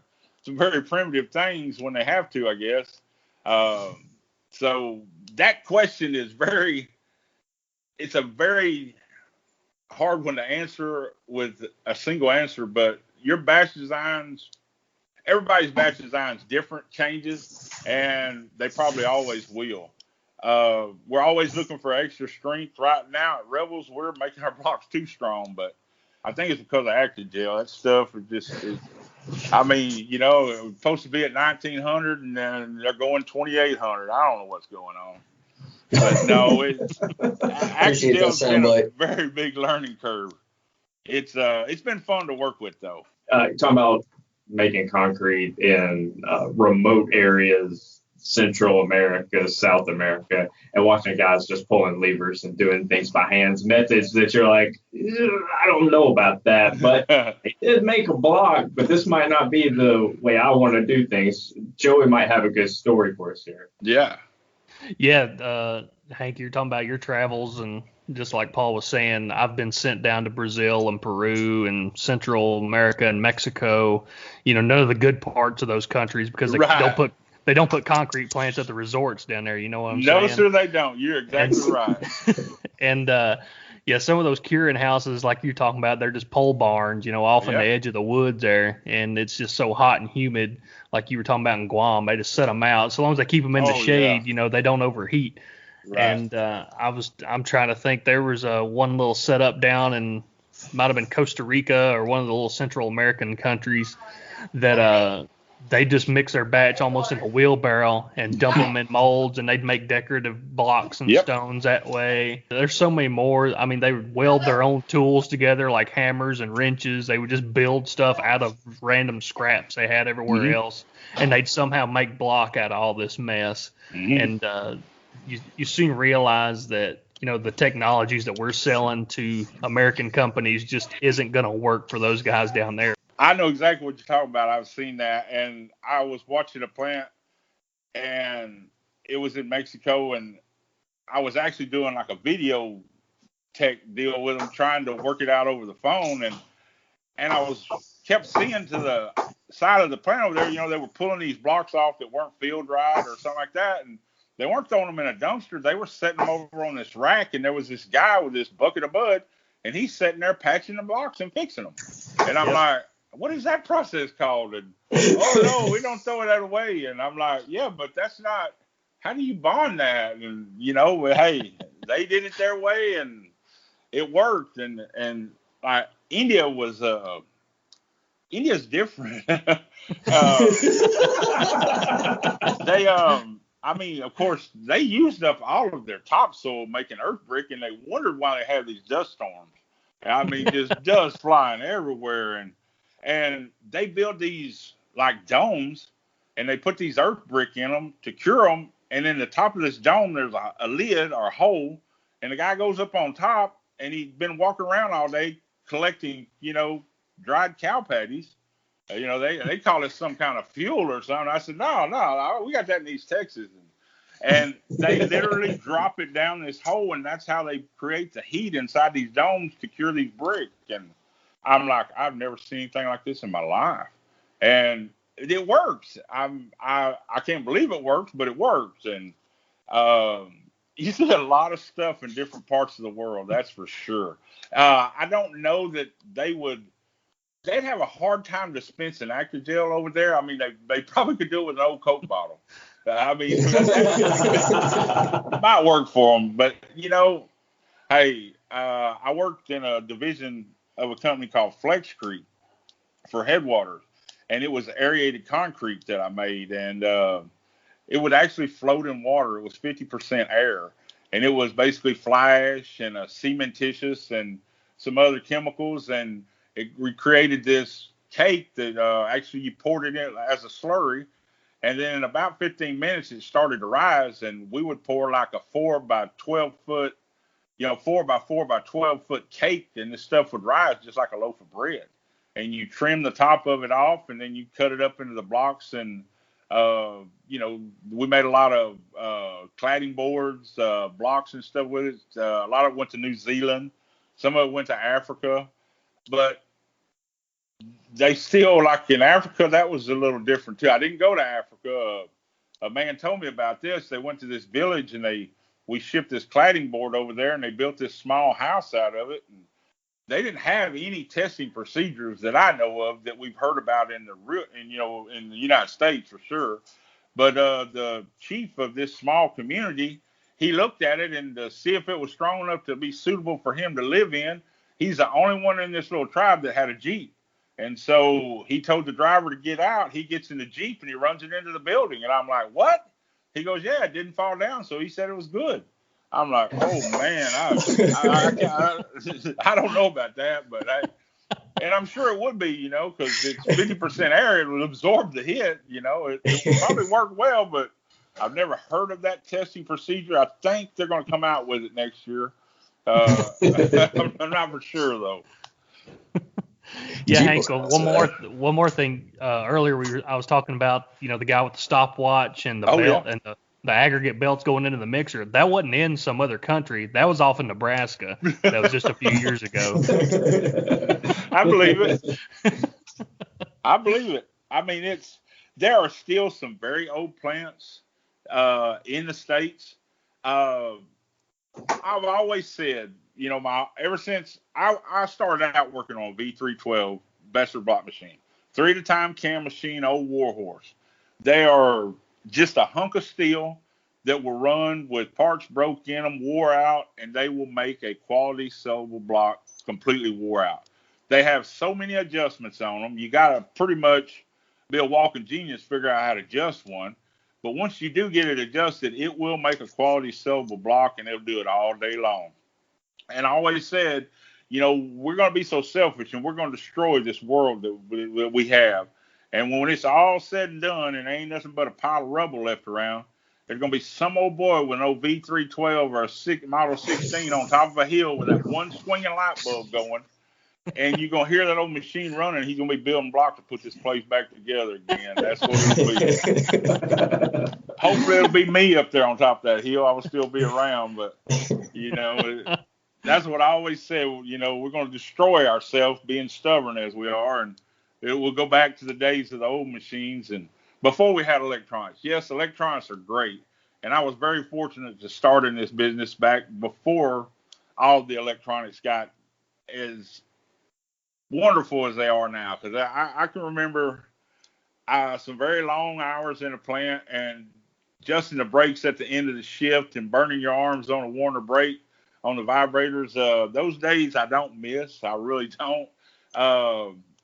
S8: some very primitive things when they have to, I guess. So that question is it's a very hard one to answer with a single answer, but your batch designs, everybody's batch designs different, changes, and they probably always will. We're always looking for extra strength. Right now at Revels, we're making our blocks too strong, but I think it's because of Actigel. That stuff is I mean, it was supposed to be at 1,900 and then they're going 2,800. I don't know what's going on. But no, Actigel's been a very big learning curve. It's been fun to work with though.
S3: Talking about making concrete in remote areas, Central America, South America, and watching guys just pulling levers and doing things by hands, methods that you're like, I don't know about that, but they did make a block, but this might not be the way I want to do things. Joey might have a good story for us here.
S8: Yeah.
S7: Yeah, Hank, you're talking about your travels and just like Paul was saying, I've been sent down to Brazil and Peru and Central America and Mexico. None of the good parts of those countries because they don't put concrete plants at the resorts down there. You know what I'm saying?
S8: No, sir, they don't. You're exactly right.
S7: And some of those curing houses, like you're talking about, they're just pole barns, off on the edge of the woods there, and it's just so hot and humid, like you were talking about in Guam. They just set them out. So long as they keep them in the shade, they don't overheat. Right. And I'm trying to think. There was one little setup down in, might have been Costa Rica or one of the little Central American countries that they just mix their batch almost in a wheelbarrow and dump them in molds, and they'd make decorative blocks and stones that way. There's so many more. I mean, they would weld their own tools together like hammers and wrenches. They would just build stuff out of random scraps they had everywhere else, and they'd somehow make block out of all this mess. And you soon realize that the technologies that we're selling to American companies just isn't going to work for those guys down there.
S8: I know exactly what you're talking about. I've seen that, and I was watching a plant, and it was in Mexico, and I was actually doing like a video tech deal with them, trying to work it out over the phone, and I kept seeing to the side of the plant over there, they were pulling these blocks off that weren't filled right or something like that, and they weren't throwing them in a dumpster. They were setting them over on this rack, and there was this guy with this bucket of mud, and he's sitting there patching the blocks and fixing them, and I'm like, what is that process called? And, oh, no, we don't throw that away. And I'm like, yeah, but that's not, how do you bond that? And, hey, they did it their way and it worked. And like India's different. Of course, they used up all of their topsoil making earth brick, and they wondered why they had these dust storms. I mean, just dust flying everywhere. And they build these like domes, and they put these earth brick in them to cure them. And in the top of this dome, there's a lid or a hole, and the guy goes up on top, and he's been walking around all day collecting, dried cow patties. They call it some kind of fuel or something. I said, no, we got that in East Texas. And they literally drop it down this hole, and that's how they create the heat inside these domes to cure these bricks. And I'm like, I've never seen anything like this in my life. And it works. I can't believe it works, but it works. And you see a lot of stuff in different parts of the world, that's for sure. I don't know that they'd have a hard time dispensing Actigel over there. I mean, they probably could do it with an old Coke bottle. I mean, it might work for them. But, hey, I worked in a division of a company called Flexcrete for headwaters, and it was aerated concrete that I made, and it would actually float in water. It was 50% air, and it was fly ash and cementitious and some other chemicals, and it recreated this cake that actually you poured it in as a slurry, and then in about 15 minutes it started to rise, and we would pour like a 4 by 12 foot 4 by 4 by 12 foot cake, and this stuff would rise just like a loaf of bread. And you trim the top of it off, and then you cut it up into the blocks. And, we made a lot of cladding boards, blocks and stuff with it. A lot of it went to New Zealand. Some of it went to Africa. But they still, like in Africa, that was a little different too. I didn't go to Africa. A man told me about this. They went to this village, and we shipped this cladding board over there, and they built this small house out of it. And they didn't have any testing procedures that I know of that we've heard about in the United States for sure. But the chief of this small community, he looked at it and to see if it was strong enough to be suitable for him to live in. He's the only one in this little tribe that had a Jeep. And so he told the driver to get out. He gets in the Jeep and he runs it into the building. And I'm like, what? He goes, yeah, it didn't fall down. So he said it was good. I'm like, oh man, I don't know about that, but and I'm sure it would be, because it's 50% air, it will absorb the hit, it will probably work well, but I've never heard of that testing procedure. I think they're going to come out with it next year. I'm not for sure though.
S7: Yeah, Hank. One more thing. Earlier I was talking about the guy with the stopwatch and the belt and the aggregate belts going into the mixer. That wasn't in some other country. That was off in Nebraska. That was just a few years ago.
S8: I believe it. I believe it. I mean, there are still some very old plants in the States. I've always said, ever since I started out working on V312 Besser block machine, 3 at a time cam machine, old Warhorse. They are just a hunk of steel that will run with parts broke in them, wore out, and they will make a quality sellable block completely wore out. They have so many adjustments on them. You got to pretty much be a walking genius to figure out how to adjust one. But once you do get it adjusted, it will make a quality sellable block, and it'll do it all day long. And I always said, we're going to be so selfish, and we're going to destroy this world that we have. And when it's all said and done, and there ain't nothing but a pile of rubble left around, there's going to be some old boy with no V312 or a Model 16 on top of a hill with that one swinging light bulb going. And you're going to hear that old machine running. He's going to be building blocks to put this place back together again. That's what it'll be. Hopefully it'll be me up there on top of that hill. I will still be around. But, that's what I always said. We're going to destroy ourselves being stubborn as we are. And it will go back to the days of the old machines and before we had electronics. Yes, electronics are great. And I was very fortunate to start in this business back before all the electronics got as wonderful as they are now. Because I can remember some very long hours in a plant and adjusting the brakes at the end of the shift and burning your arms on a Warner brake on the vibrators. Those days I don't miss. I really don't.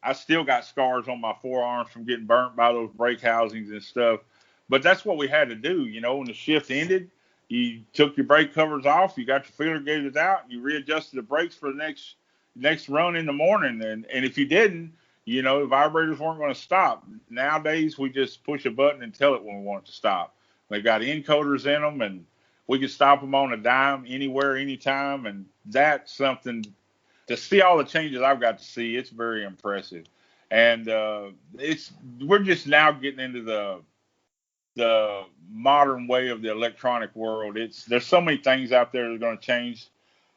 S8: I still got scars on my forearms from getting burnt by those brake housings and stuff. But that's what we had to do. When the shift ended, you took your brake covers off, you got your feeler gauges out, and you readjusted the brakes for the next run in the morning. And if you didn't, the vibrators weren't going to stop. Nowadays, we just push a button and tell it when we want it to stop. They've got encoders in them, and we can stop them on a dime anywhere, anytime. And that's something to see all the changes I've got to see. It's very impressive. And we're just now getting into the modern way of the electronic world. There's so many things out there that are going to change.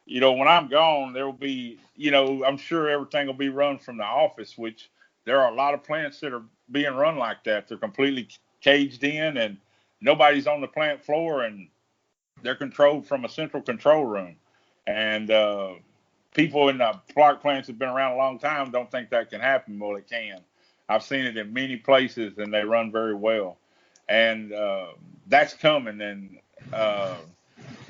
S8: When I'm gone, there will be, I'm sure everything will be run from the office, which there are a lot of plants that are being run like that. They're completely caged in and nobody's on the plant floor and they're controlled from a central control room. And people in the block plants that have been around a long time don't think that can happen. Well, it can. I've seen it in many places and they run very well. And that's coming. And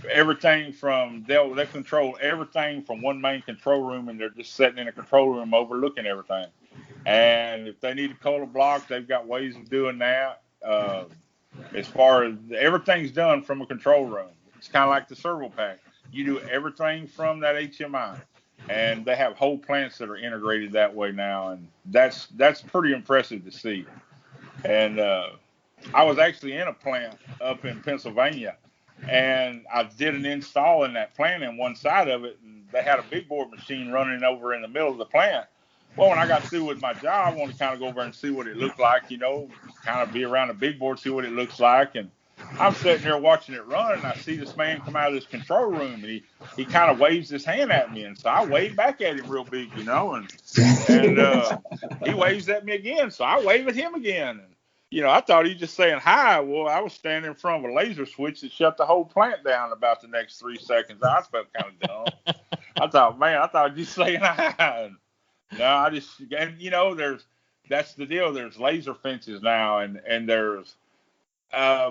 S8: everything from they'll control everything from one main control room, and they're just sitting in a control room overlooking everything. And if they need to coat a block, they've got ways of doing that. As far as everything's done from a control room, it's kind of like the servo pack. You do everything from that HMI, and they have whole plants that are integrated that way now, and that's pretty impressive to see. And I was actually in a plant up in Pennsylvania. And I did an install in that plant in one side of it, and they had a big board machine running over in the middle of the plant. Well, when I got through with my job, I wanted to kind of go over and see what it looked like, kind of be around a big board, see what it looks like. And I'm sitting there watching it run, and I see this man come out of this control room, and he kind of waves his hand at me. And so I wave back at him real big, and he waves at me again. So I wave at him again. And, I thought he was just saying hi. Well, I was standing in front of a laser switch that shut the whole plant down about the next 3 seconds. I felt kind of dumb. I thought just saying hi. No, that's the deal. There's laser fences now, and there's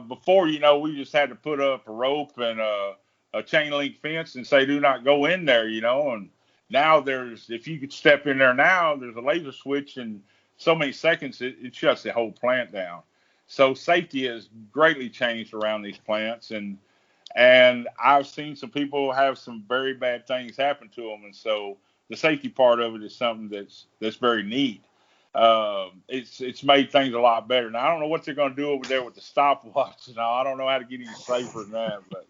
S8: before, we just had to put up a rope and a chain link fence and say, do not go in there, and now if you could step in there now, there's a laser switch and so many seconds, it shuts the whole plant down. So safety has greatly changed around these plants, and I've seen some people have some very bad things happen to them, and so the safety part of it is something that's very neat. It's made things a lot better. Now I don't know what they're going to do over there with the stopwatch. I don't know how to get any safer than that, but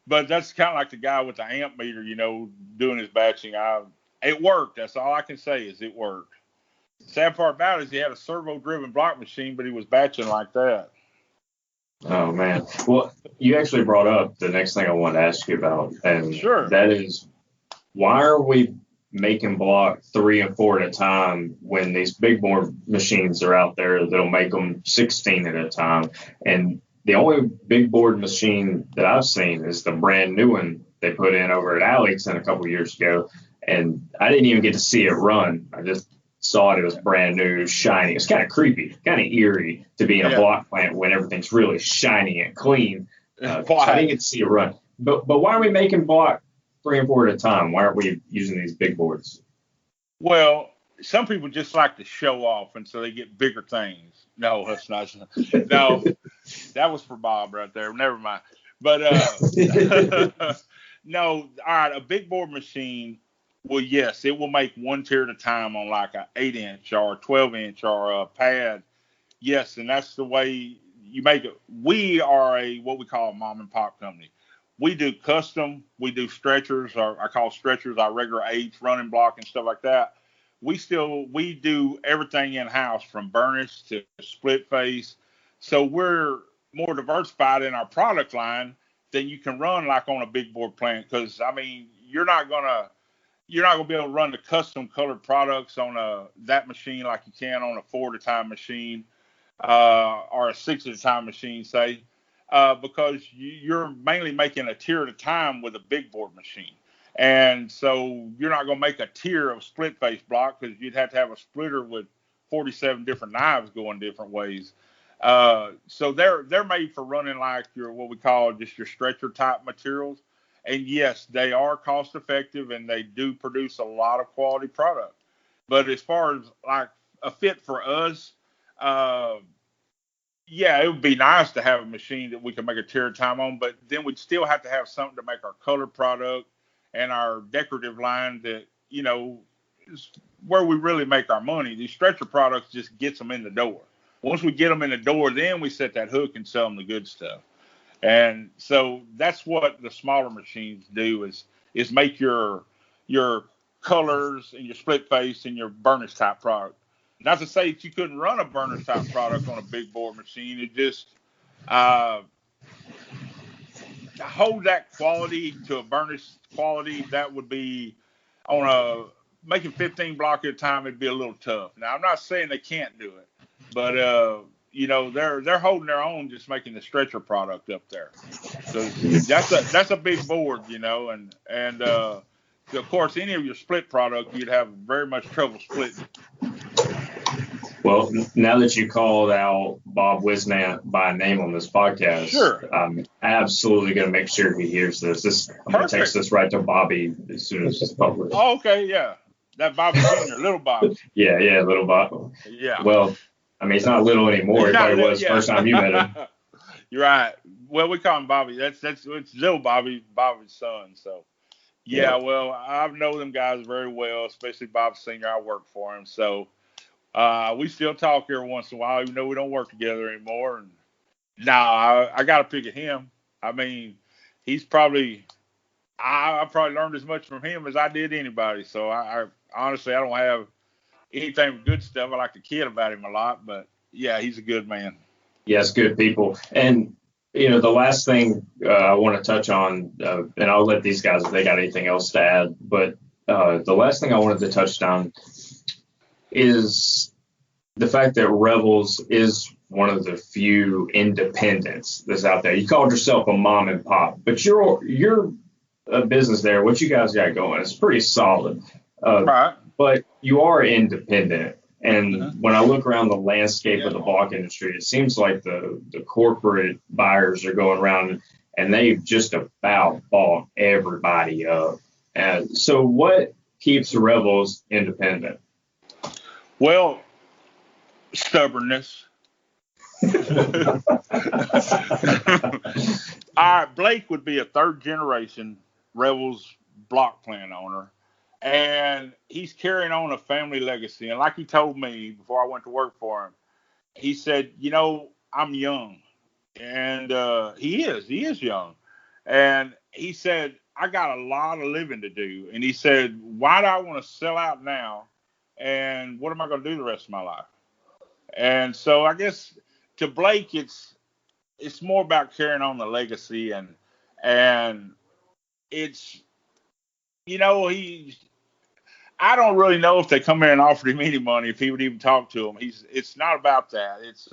S8: but that's kind of like the guy with the amp meter, doing his batching. It worked. That's all I can say is it worked. Sad part about it is he had a servo-driven block machine, but he was batching like that.
S3: Oh man. Well, you actually brought up the next thing I wanted to ask you about, and
S8: Sure.
S3: that is, why are we making block 3 and 4 at a time when these big bore machines are out there that'll make them 16 at a time? And the only big board machine that I've seen is the brand new one they put in over at Alex a couple years ago, and I didn't even get to see it run. I just saw it was brand new, shiny. It's kind of creepy, kind of eerie to be in a block plant when everything's really shiny and clean. So I didn't get to see it run. But why are we making block 3 and 4 at a time? Why aren't we using these big boards?
S8: Well, some people just like to show off, and so they get bigger things. No, that's not. No, that was for Bob right there. Never mind. But no, all right, a big board machine. Well, yes, it will make one tier at a time on like an 8-inch or a 12-inch or a pad. Yes, and that's the way you make it. We are what we call a mom and pop company. We do custom. We do stretchers, or I call stretchers our regular H running block and stuff like that. We do everything in house from burnish to split face. So we're more diversified in our product line than you can run like on a big board plant. Because I mean, you're not gonna be able to run the custom colored products on that machine like you can on a 4 at a time machine or a 6 at a time machine, say. Because you're mainly making a tier at a time with a big board machine. And so you're not going to make a tier of split face block because you'd have to have a splitter with 47 different knives going different ways. So they're made for running like what we call just your stretcher type materials. And yes, they are cost effective and they do produce a lot of quality product. But as far as like a fit for us, yeah, it would be nice to have a machine that we can make a tier at a time on, but then we'd still have to have something to make our color product and our decorative line that, is where we really make our money. These stretcher products just gets them in the door. Once we get them in the door, then we set that hook and sell them the good stuff. And so that's what the smaller machines do is make your colors and your split face and your burnish type product. Not to say that you couldn't run a burnish type product on a big board machine. It just hold that quality to a burnish quality. That would be making 15 block at a time. It'd be a little tough. Now I'm not saying they can't do it, but they're holding their own just making the stretcher product up there. So that's a big board, and of course any of your split product you'd have very much trouble splitting.
S3: Well, now that you called out Bob Wisnant by name on this podcast,
S8: sure,
S3: I'm absolutely going to make sure he hears this. I'm going to text this right to Bobby as soon as it's published.
S8: Oh, okay, yeah. That Bobby Jr., little Bob.
S3: Yeah, little Bob.
S8: Yeah.
S3: Well, I mean, he's not little anymore. He probably was first time you met him.
S8: You're right. Well, we call him Bobby. It's little Bobby, Bobby's son. So, yeah, well, I know them guys very well, especially Bob Sr. I work for him. So, we still talk every once in a while, even though we don't work together anymore. And I got to pick at him. I mean, he's probably I probably learned as much from him as I did anybody. So I honestly I don't have anything but good stuff. I like to kid about him a lot, but yeah, he's a good man.
S3: Yes, good people. And the last thing I want to touch on, and I'll let these guys if they got anything else to add. But the last thing I wanted to touch on is the fact that Revels is one of the few independents that's out there. You called yourself a mom and pop, but you're a business there. What you guys got going, it's pretty solid.
S8: Right.
S3: But you are independent. And when I look around the landscape of the block industry, it seems like the corporate buyers are going around and they've just about bought everybody up. And so what keeps Revels independent?
S8: Well, stubbornness. All right, Blake would be a third generation Revels block plant owner, and he's carrying on a family legacy. And like he told me before I went to work for him, he said, I'm young, and he is young. And he said, I got a lot of living to do. And he said, why do I want to sell out now and what am I going to do the rest of my life? And so I guess to Blake, it's more about carrying on the legacy, and it's, I don't really know if they come in and offered him any money, if he would even talk to him. It's not about that. It's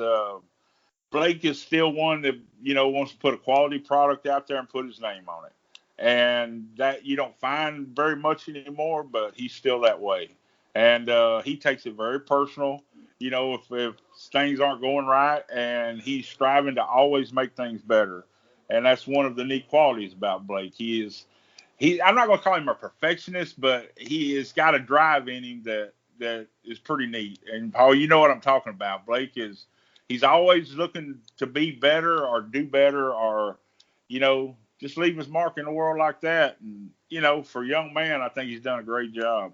S8: Blake is still one that, wants to put a quality product out there and put his name on it. And that you don't find very much anymore, but he's still that way. And he takes it very personal, if things aren't going right, and he's striving to always make things better. And that's one of the neat qualities about Blake. I'm not going to call him a perfectionist, but he has got a drive in him that is pretty neat. And Paul, you know what I'm talking about. Blake he's always looking to be better or do better or, just leave his mark in the world like that. And, for a young man, I think he's done a great job.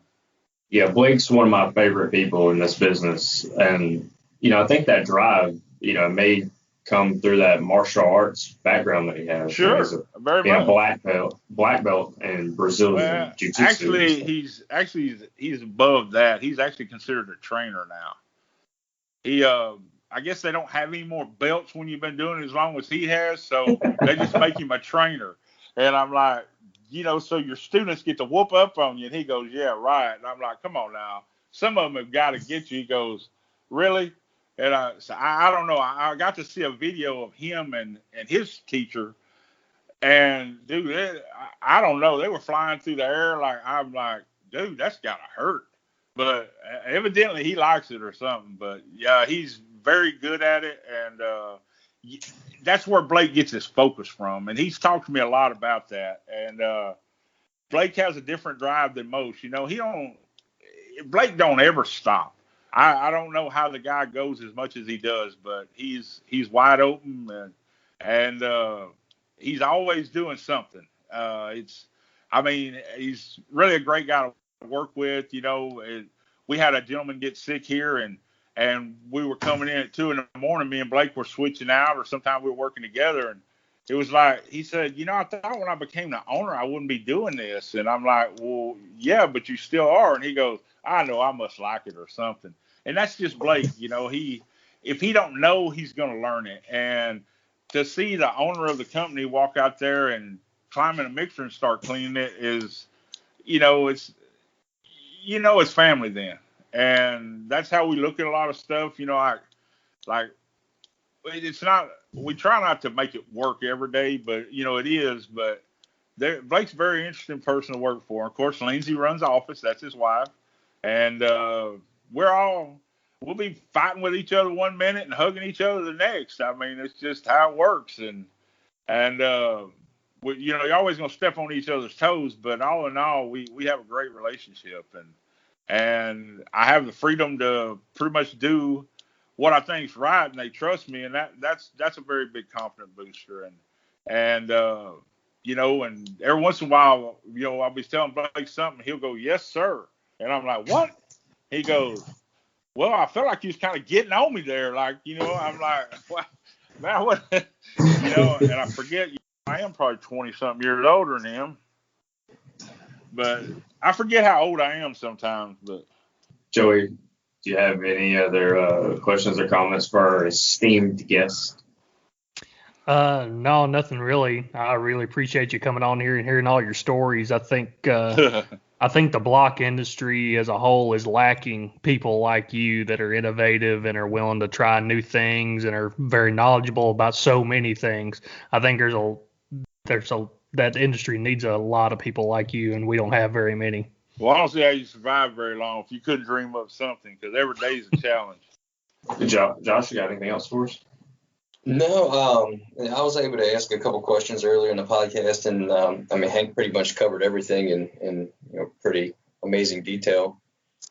S3: Yeah, Blake's one of my favorite people in this business. And, I think that drive, may come through that martial arts background that he has.
S8: Sure, very much.
S3: Black belt in Brazilian Jiu-Jitsu.
S8: Actually, he's above that. He's actually considered a trainer now. I guess they don't have any more belts when you've been doing it as long as he has, so they just make him a trainer. And I'm like, so your students get to whoop up on you. And he goes, yeah, right. And I'm like, come on now. Some of them have got to get you. He goes, really? And I don't know. I got to see a video of him and his teacher. And, dude, I don't know. They were flying through the air. I'm like, dude, that's got to hurt. But evidently he likes it or something. But, yeah, he's very good at it. And that's where Blake gets his focus from. And he's talked to me a lot about that. And Blake has a different drive than most. Blake don't ever stop. I don't know how the guy goes as much as he does, but he's wide open and he's always doing something. He's really a great guy to work with. We had a gentleman get sick here and we were coming in at 2 a.m. Me and Blake were switching out, or sometimes we were working together. And it was like, he said, I thought when I became the owner, I wouldn't be doing this. And I'm like, well, yeah, but you still are. And he goes, I know, I must like it or something. And that's just Blake. If he don't know, he's going to learn it. And to see the owner of the company walk out there and climb in a mixer and start cleaning it is, it's family then. And that's how we look at a lot of stuff. It's not, we try not to make it work every day, but, it is. But Blake's a very interesting person to work for. Of course, Lindsay runs the office. That's his wife. And we'll be fighting with each other 1 minute and hugging each other the next. I mean, it's just how it works. And you're always going to step on each other's toes, but all in all, we have a great relationship. And I have the freedom to pretty much do what I think is right, and they trust me, and that's a very big confidence booster. And every once in a while, I'll be telling Blake something, he'll go, yes, sir. And I'm like, what? He goes, well, I felt like he was kind of getting on me there. I'm like, well, man, what? And I forget, I am probably 20-something years older than him. But I forget how old I am sometimes. But
S3: Joey, do you have any other questions or comments for our esteemed guest?
S7: No, nothing really. I really appreciate you coming on here and hearing all your stories. I think the block industry as a whole is lacking people like you that are innovative and are willing to try new things and are very knowledgeable about so many things. I think that industry needs a lot of people like you, and we don't have very many.
S8: Well, I don't see how you survive very long if you couldn't dream up something, because every day is a challenge.
S3: Josh, you got anything else for us?
S5: No, I was able to ask a couple questions earlier in the podcast, and Hank pretty much covered everything in pretty amazing detail.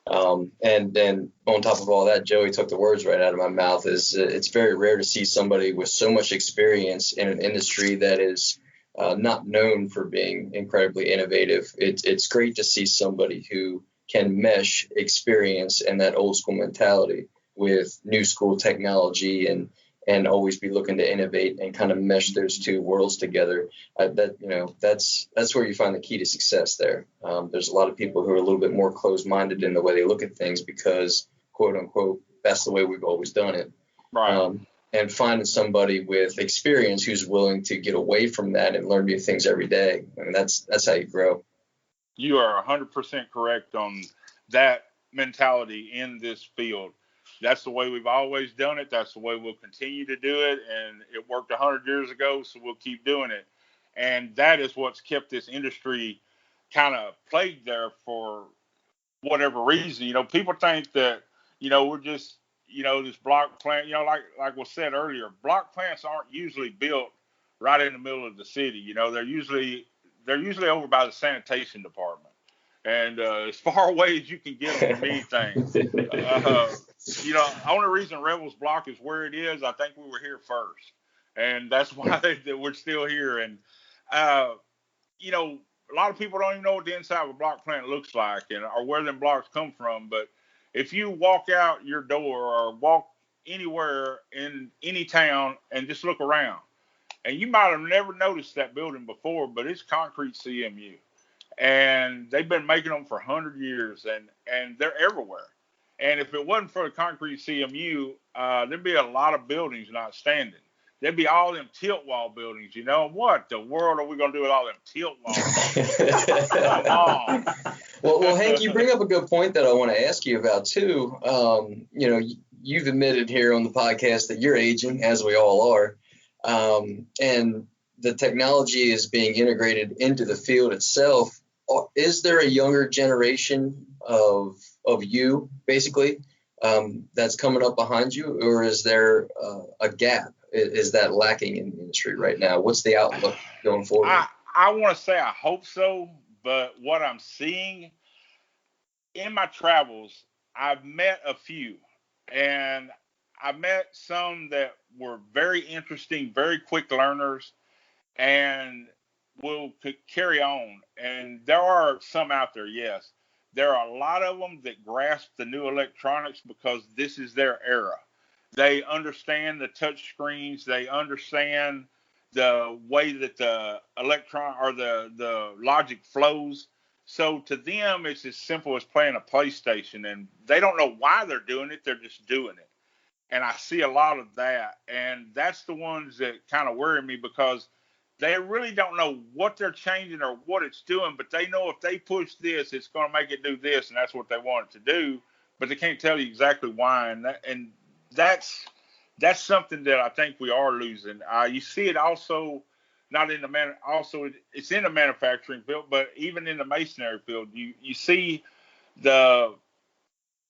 S5: And then on top of all that, Joey took the words right out of my mouth. It's very rare to see somebody with so much experience in an industry that is not known for being incredibly innovative. It's great to see somebody who can mesh experience and that old school mentality with new school technology and and always be looking to innovate and kind of mesh those two worlds together. That's where you find the key to success there. There's a lot of people who are a little bit more closed-minded in the way they look at things because, quote unquote, that's the way we've always done it.
S8: Right.
S5: And finding somebody with experience who's willing to get away from that and learn new things every day. I mean, that's how you grow.
S8: You are 100% correct on that mentality in this field. That's the way we've always done it. That's the way we'll continue to do it. And it worked 100 years ago, so we'll keep doing it. And that is what's kept this industry kind of plagued there for whatever reason. People think that, we're just, this block plant, like was said earlier, block plants aren't usually built right in the middle of the city. They're usually over by the sanitation department. And as far away as you can get them from anything. Only reason Revels Block is where it is, I think we were here first. And that's why we're still here. And, a lot of people don't even know what the inside of a block plant looks like or where them blocks come from. But if you walk out your door or walk anywhere in any town and just look around, and you might have never noticed that building before, but it's concrete CMU. And they've been making them for 100 years, and they're everywhere. And if it wasn't for the concrete CMU, there'd be a lot of buildings not standing. There'd be all them tilt wall buildings, What the world are we going to do with all them tilt walls? Come on.
S5: Well, Hank, you bring up a good point that I want to ask you about, too. You've admitted here on the podcast that you're aging, as we all are. And the technology is being integrated into the field itself. Is there a younger generation of you, basically, that's coming up behind you, or is there a gap? Is that lacking in the industry right now? What's the outlook going forward?
S8: I want to say I hope so, but what I'm seeing in my travels, I've met a few, and I met some that were very interesting, very quick learners, and will carry on. And there are some out there, yes. There are a lot of them that grasp the new electronics because this is their era. They understand the touch screens. They understand the way that the electron or the logic flows. So to them, it's as simple as playing a PlayStation, and they don't know why they're doing it. They're just doing it. And I see a lot of that. And that's the ones that kind of worry me because they really don't know what they're changing or what it's doing, but they know if they push this, it's going to make it do this, and that's what they want it to do. But they can't tell you exactly why, and that's something that I think we are losing. You see it also not in the it's in the manufacturing field, but even in the masonry field, you see the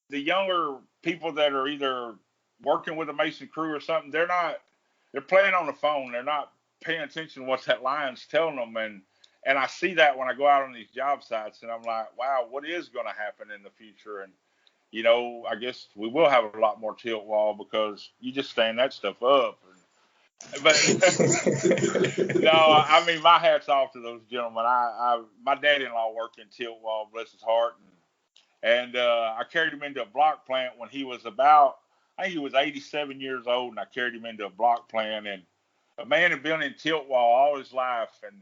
S8: younger people that are either working with a mason crew or something. They're playing on the phone. They're not paying attention to what that line's telling them, and I see that when I go out on these job sites, and I'm like, wow, what is going to happen in the future? And I guess we will have a lot more tilt wall because you just stand that stuff up. But no, I mean, my hat's off to those gentlemen. My dad-in-law worked in tilt wall, bless his heart, and I carried him into a block plant when he was I think he was 87 years old, and I carried him into a block plant, and a man had been in tilt wall all his life and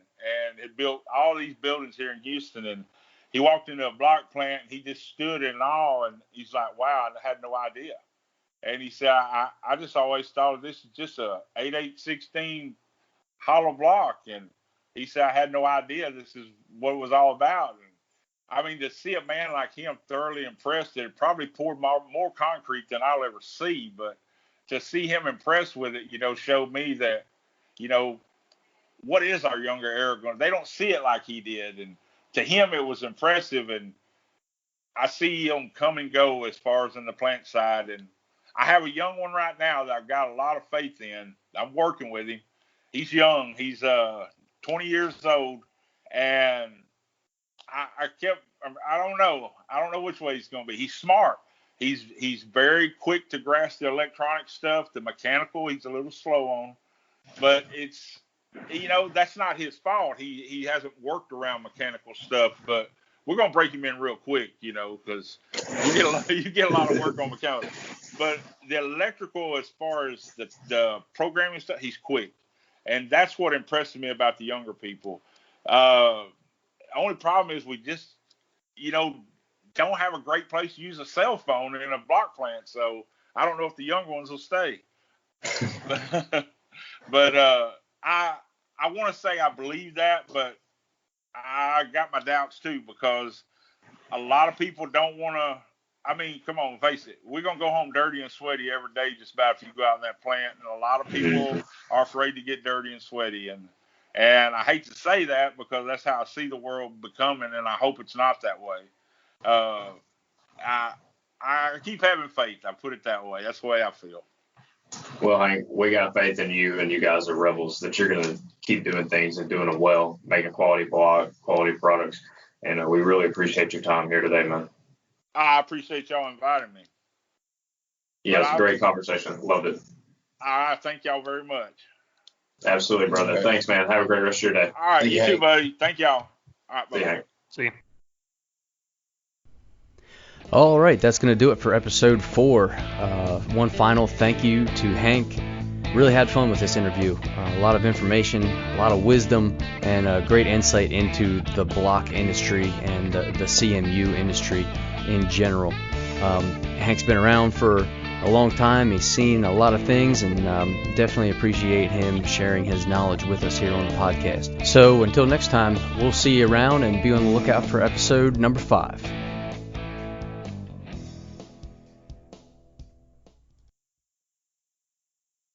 S8: had built all these buildings here in Houston, and he walked into a block plant and he just stood in awe, and he's like, wow, I had no idea. And he said, I just always thought this is just a 8/8/16 hollow block. And he said, I had no idea this is what it was all about. And I mean, to see a man like him thoroughly impressed, that probably poured more concrete than I'll ever see, but to see him impressed with it, showed me that, what is our younger era going? They don't see it like he did. And to him, it was impressive. And I see him come and go as far as in the plant side. And I have a young one right now that I've got a lot of faith in. I'm working with him. He's young. He's 20 years old. And I don't know. I don't know which way he's going to be. He's smart. He's very quick to grasp the electronic stuff. The mechanical, he's a little slow on. But it's, that's not his fault. He hasn't worked around mechanical stuff. But we're going to break him in real quick, because you get a lot of work on mechanical. But the electrical, as far as the programming stuff, he's quick, and that's what impresses me about the younger people. Only problem is we just, don't have a great place to use a cell phone in a block plant. So I don't know if the young ones will stay. but I want to say I believe that, but I got my doubts too, because a lot of people don't want to. I mean, come on, face it. We're going to go home dirty and sweaty every day just about if you go out in that plant. And a lot of people are afraid to get dirty and sweaty. And I hate to say that, because that's how I see the world becoming, and I hope it's not that way. I keep having faith. I put it that way. That's the way I feel.
S3: Well, Hank, we got faith in you, and you guys are Rebels, that you're going to keep doing things and doing them well, making quality block, quality products. And we really appreciate your time here today, man.
S8: I appreciate y'all inviting me.
S3: Yeah, it's a great conversation. Loved it.
S8: I thank y'all very much.
S3: Absolutely, brother.
S5: Okay.
S3: Thanks, man. Have a great rest of your day.
S8: All right, you too, buddy. Thank y'all. All right,
S3: See you,
S8: bye.
S3: Hank.
S7: See you.
S9: All right, that's going to do it for episode 4. One final thank you to Hank. Really had fun with this interview. A lot of information, a lot of wisdom, and great insight into the block industry and the CMU industry in general. Hank's been around for a long time. He's seen a lot of things, and definitely appreciate him sharing his knowledge with us here on the podcast. So until next time, we'll see you around, and be on the lookout for episode number 5.